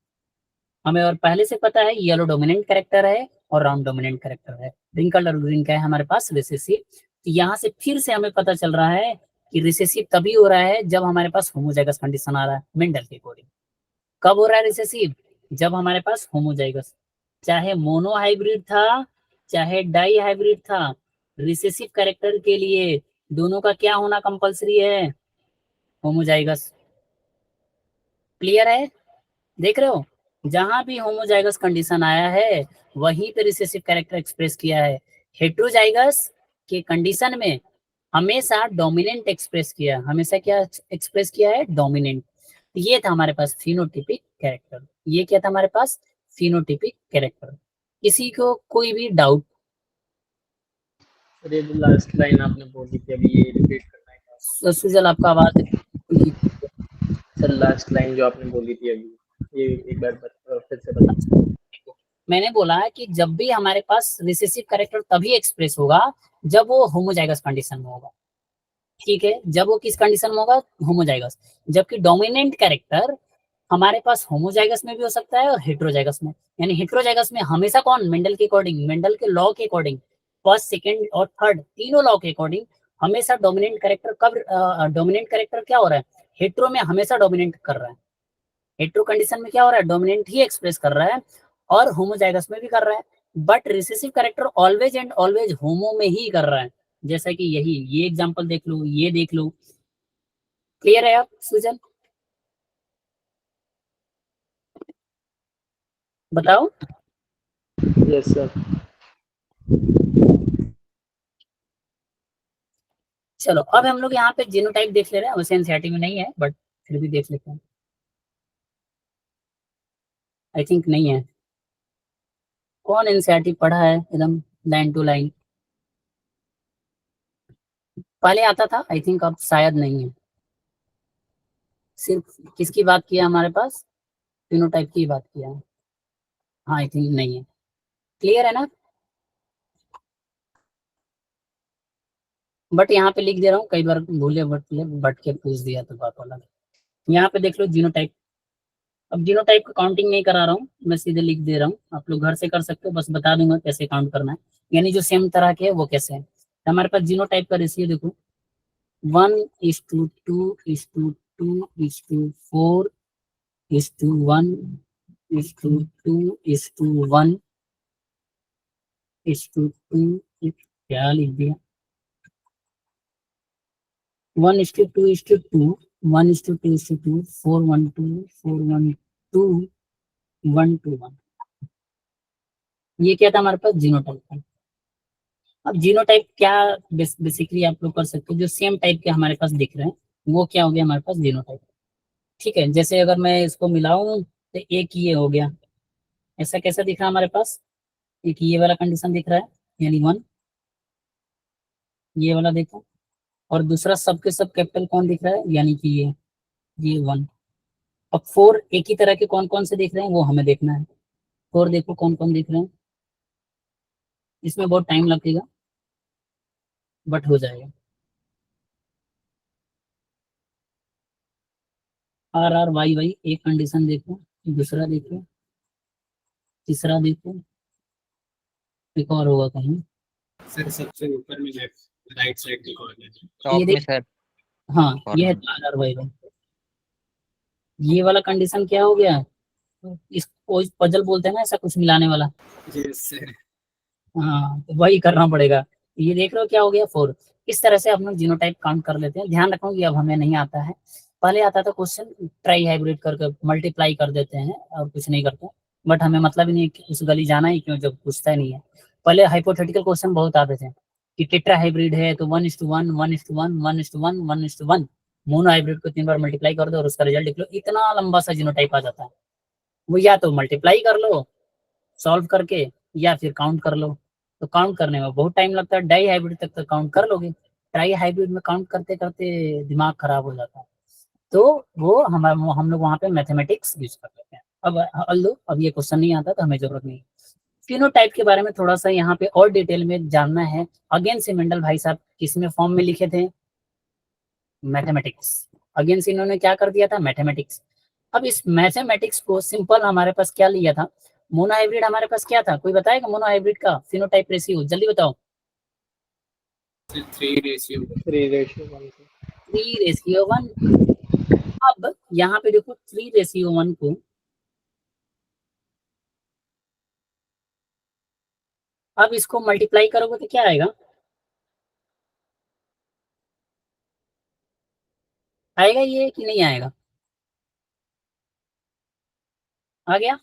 हमें और पहले से पता है येलो डोमिनेंट कैरेक्टर है और राउंड डोमिनेंट कैरेक्टर है। रिंकल्ड और ग्रीन क्या है हमारे पास, रिसेसिव। तो यहाँ से फिर से हमें पता चल रहा है कि रिसेसिव तभी हो रहा है जब हमारे पास होमोजाइगस कंडीशन आ रहा है मेंडल के अकॉर्डिंग। कब हो रहा है रिसेसिव, जब हमारे पास होमोजाइगस, चाहे मोनो हाइब्रिड था चाहे डाई हाइब्रिड था, रिसेसिव कैरेक्टर के लिए दोनों का क्या होना कंपलसरी है, होमोजाइगस। क्लियर है, देख रहे हो, जहां भी होमोजाइगस कंडीशन आया है वहीं पे रिसेसिव कैरेक्टर एक्सप्रेस किया है। हेट्रोजाइगस के कंडीशन में हमेशा डोमिनेंट एक्सप्रेस किया, हमेशा क्या एक्सप्रेस किया है, डोमिनेंट। ये था हमारे पास फिनोटिपिक कैरेक्टर, ये क्या था हमारे पास, फिनोटिपिक कैरेक्टर। किसी को कोई भी डाउट,
सर ये जो लास्ट लाइन आपने बोली थी अभी, ये रिपीट करना है।
सुजल आपका आवाज,
सर लास्ट लाइन जो आपने बोली थी अभी, ये एक बार फिर से बता।
मैंने बोला है कि जब भी हमारे पास रिसेसिव कैरेक्टर तभी एक्सप्रेस होगा जब वो होमोजाइगस कंडीशन में होगा। ठीक है, जब वो किस कंडीशन में होगा, होमोजाइगस। जबकि डोमिनेंट कैरेक्टर हमारे पास होमोजाइगस में भी हो सकता है और हेट्रोजाइगस में। यानी हेट्रोजाइगस में हमेशा कौन, मेंडल के अकॉर्डिंग, मेंडल के लॉ के अकॉर्डिंग, फर्स्ट सेकंड और थर्ड तीनों लॉ के अकॉर्डिंग हमेशा डोमिनेंट कैरेक्टर कब, डोमिनेंट कैरेक्टर क्या हो रहा है, हेट्रो में हमेशा डोमिनेंट कर रहा है। हेट्रो कंडीशन में क्या हो रहा है, डोमिनेंट ही एक्सप्रेस कर रहा है और होमोजाइगस में भी कर रहा है। But recessive character always and always homo में ही कर रहा है। जैसा कि यही ये एग्जांपल देख लो, ये देख लो। क्लियर है आप सुजन, बताओ।
Yes sir.
चलो अब हम लोग यहाँ पे जीनोटाइप देख ले रहे हैं, वैसे एनसीईआरटी में नहीं है बट फिर भी देख लेते हैं। आई थिंक नहीं है, कौन एनसीईआरटी पढ़ा है एकदम लाइन टू लाइन, पहले आता था आई थिंक, अब शायद नहीं है। सिर्फ किसकी बात किया हमारे पास, फिनोटाइप की बात किया है। हाँ आई थिंक नहीं है। क्लियर है ना, बट यहाँ पे लिख दे रहा हूँ, कई बार भूले बट के पूछ दिया तो बात अलग है। यहाँ पे देख लो जीनोटाइप। अब जीनोटाइप का काउंटिंग नहीं करा रहा हूँ, मैं सीधे लिख दे रहा हूँ, आप लोग घर से कर सकते हो, बस बता दूंगा कैसे काउंट करना है, यानी जो सेम तरह के है वो कैसे है। तो हमारे पास जीनोटाइप का रेशियो देखो 1:2:2:4:1:1:2, क्या लिख दिया 1:2:2 1:2:2 4:1:2 ये क्या था हमारे पास जीनोटाइप का। अब जीनोटाइप क्या बेसिकली आप लोग कर सकते हो, जो सेम टाइप के हमारे पास दिख रहे हैं वो क्या हो गया हमारे पास जीनोटाइप। ठीक है, जैसे अगर मैं इसको मिलाऊं तो एक ये हो गया, ऐसा कैसा दिख रहा है हमारे पास, एक ये वाला कंडीशन दिख रहा है यानी 1, ये वाला देखो, और दूसरा सबके सब कैपिटल कौन दिख रहा है यानी कि ये 1। अब 4 एक ही तरह के कौन कौन से दिख रहे हैं वो हमें देखना है। 4 देखो कौन कौन दिख रहे हैं, इसमें बहुत टाइम लगेगा बट हो जाएगा। RRYY एक कंडीशन देखो, दूसरा देखो, तीसरा देखो, एक और होगा कहीं,
सर सबसे ऊपर में लेफ्ट राइट साइड की कॉर्नर
टॉप में
देख,
सर
हाँ ये है
कॉर्नर।
RRYY। ये वाला कंडीशन क्या हो गया, इसको पजल बोलते हैं ना, ऐसा कुछ मिलाने वाला,
यस सर।
हाँ तो वही करना पड़ेगा। ये देख रहे हो क्या हो गया 4। इस तरह से हम लोग जीनोटाइप काउंट कर लेते हैं। ध्यान रखो कि अब हमें नहीं आता है, पहले आता था क्वेश्चन ट्राई हाइब्रिड करके मल्टीप्लाई कर देते हैं और कुछ नहीं करते, बट हमें मतलब ही नहीं कि उस गली जाना ही क्यों जब पूछता ही नहीं है। पहले हाइपोथेटिकल क्वेश्चन बहुत आते थे कि टेट्रा हाइब्रिड है तो 1:1 1:1 1:1 1:1, मोनो हाइब्रिड को 3 बार मल्टीप्लाई कर दो और उसका रिजल्ट लिख लो, इतना लंबा सा जीनोटाइप आ जाता है। वो या तो मल्टीप्लाई कर लो सॉल्व करके या फिर काउंट कर लो, तो काउंट करने में बहुत टाइम लगता है। डाई हाइब्रिड तक तो काउंट कर लोगे, ट्राई हाइब्रिड में काउंट करते करते दिमाग खराब हो जाता है, तो वो हम लोग वहाँ पे मैथमेटिक्स यूज कर लेते हैं। अब ये क्वेश्चन नहीं आता तो हमें जरूरत नहीं। फिनोटाइप के बारे में थोड़ा सा यहाँ पे और डिटेल में जानना है। अगेन से मेंडल भाई साहब किसमें फॉर्म में लिखे थे, मैथमेटिक्स। अगेन से इन्होंने क्या कर दिया था, मैथमेटिक्स। अब इस मैथमेटिक्स को सिंपल हमारे पास क्या लिया था, मोनो हाइब्रिड हमारे पास क्या था, कोई बताएगा मोनो हाइब्रिड का फिनोटाइप रेशियो, जल्दी बताओ।
3:1।
3:1।
3:1। अब यहाँ पे देखो 3:1 को अब इसको मल्टीप्लाई करोगे तो क्या आएगा, आएगा ये कि नहीं आएगा, आ गया।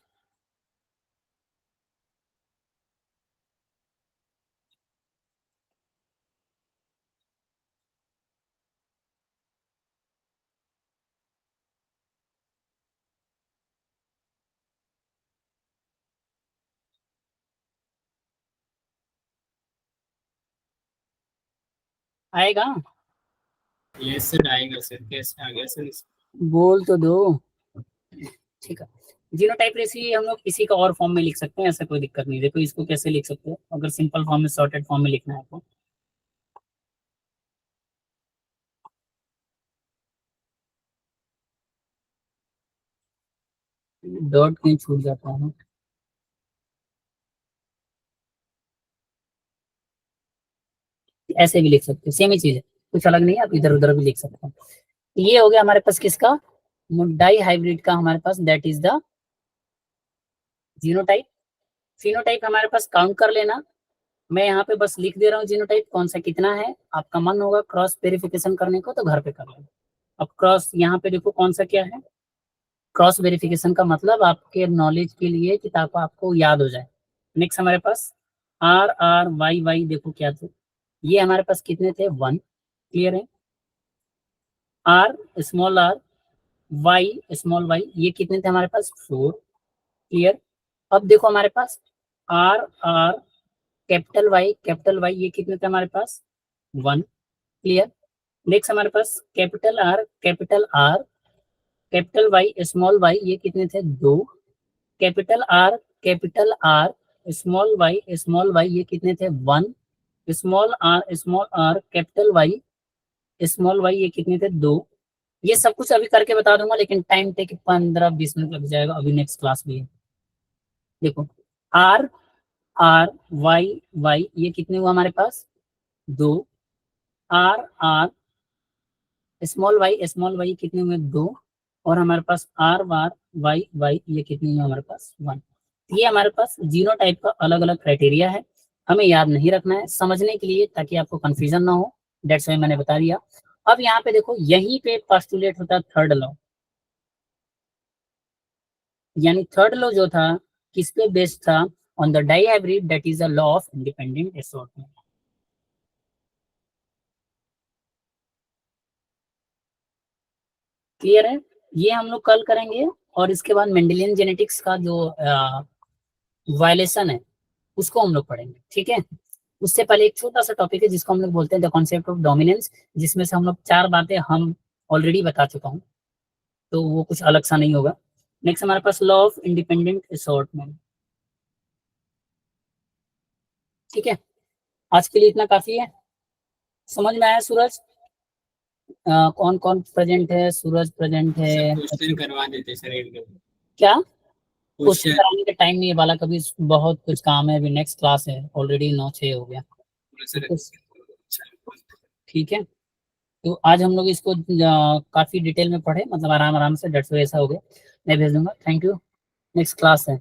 आएगा,
यस सर आएगा सर, कैसे आ गया सर।
बोल तो दो। ठीक है, जीनोटाइप रेशियो हम लोग किसी का और फॉर्म में लिख सकते हैं, ऐसा कोई दिक्कत नहीं। देखो इसको कैसे लिख सकते हो, अगर सिंपल फॉर्म में सॉर्टेड फॉर्म में लिखना है आपको, डॉट कहीं छूट जाता है, ऐसे भी लिख सकते हो, सेम ही चीज है, कुछ अलग नहीं है, आप इधर उधर भी लिख सकते हो। ये हो गया हमारे पास किसका, डाई हाइब्रिड का हमारे पास, that is the genotype. Phenotype हमारे पास काउंट कर लेना, मैं यहाँ पे बस लिख दे रहा हूँ जीनोटाइप कौन सा कितना है। आपका मन होगा क्रॉस वेरिफिकेशन करने को तो घर पे कर लेना। अब क्रॉस यहाँ पे देखो कौन सा क्या है, क्रॉस वेरिफिकेशन का मतलब आपके नॉलेज के लिए कि ताकि आपको याद हो जाए। नेक्स्ट हमारे पास RRYY देखो क्या थे, ये हमारे पास कितने थे 1, क्लियर है। R small r, Y small y, ये कितने थे हमारे पास 4, क्लियर। अब देखो हमारे पास R कैपिटल Y ये कितने थे हमारे पास 1, क्लियर। नेक्स्ट हमारे पास कैपिटल वाई स्मॉल y ये कितने थे 2, कैपिटल R स्मॉल y ये कितने थे 1, small R capital Y small Y, ये कितने थे 2। ये सब कुछ अभी करके बता दूंगा, लेकिन टाइम टेक 15-20 मिनट लग जाएगा, अभी नेक्स्ट क्लास भी है। देखो आर आर वाई वाई ये कितने हुआ हमारे पास 2, आर आर स्मॉल वाई कितने हुए 2, और हमारे पास आर वार वाई वाई ये कितने हुए हमारे पास 1। ये हमारे पास जीनोटाइप का अलग अलग क्राइटेरिया है, हमें याद नहीं रखना है, समझने के लिए, ताकि आपको कंफ्यूजन ना हो, दैट्स व्हाई मैंने बता दिया। अब यहाँ पे देखो, यहीं पे पोस्टुलेट होता है थर्ड लॉ, यानी थर्ड लॉ जो था किस पे बेस्ड था, on the dihybrid, that is a law of independent assortment. Clear है? ये हम लोग कल करेंगे, और इसके बाद मेंडेलियन जेनेटिक्स का जो वायलेशन है उसको हम लोग पढ़ेंगे, ठीक है। उससे पहले एक छोटा सा टॉपिक है जिसको हम लोग बोलते हैं द कॉन्सेप्ट ऑफ डोमिनेंस, जिसमें से हम लोग 4 बातें हम ऑलरेडी बता चुका हूँ, तो वो कुछ अलग सा नहीं होगा। नेक्स्ट हमारे पास लॉ ऑफ इंडिपेंडेंट असॉर्टमेंट, ठीक है। आज के लिए इतना काफी है, समझ में आया सूरज? कौन कौन प्रेजेंट है? सूरज प्रेजेंट है।
क्वेश्चन करवा देते सर एक दो।
क्या क्वेश्चन
क्वेश्चन
कराने का टाइम नहीं है बाला, कभी बहुत कुछ काम है, अभी नेक्स्ट क्लास है, ऑलरेडी 9-6 हो गया, ठीक है। तो आज हम लोग इसको काफी डिटेल में पढ़े, मतलब आराम आराम से, डेट्स ऐसा हो गया, मैं भेज दूंगा। थैंक यू, नेक्स्ट क्लास है।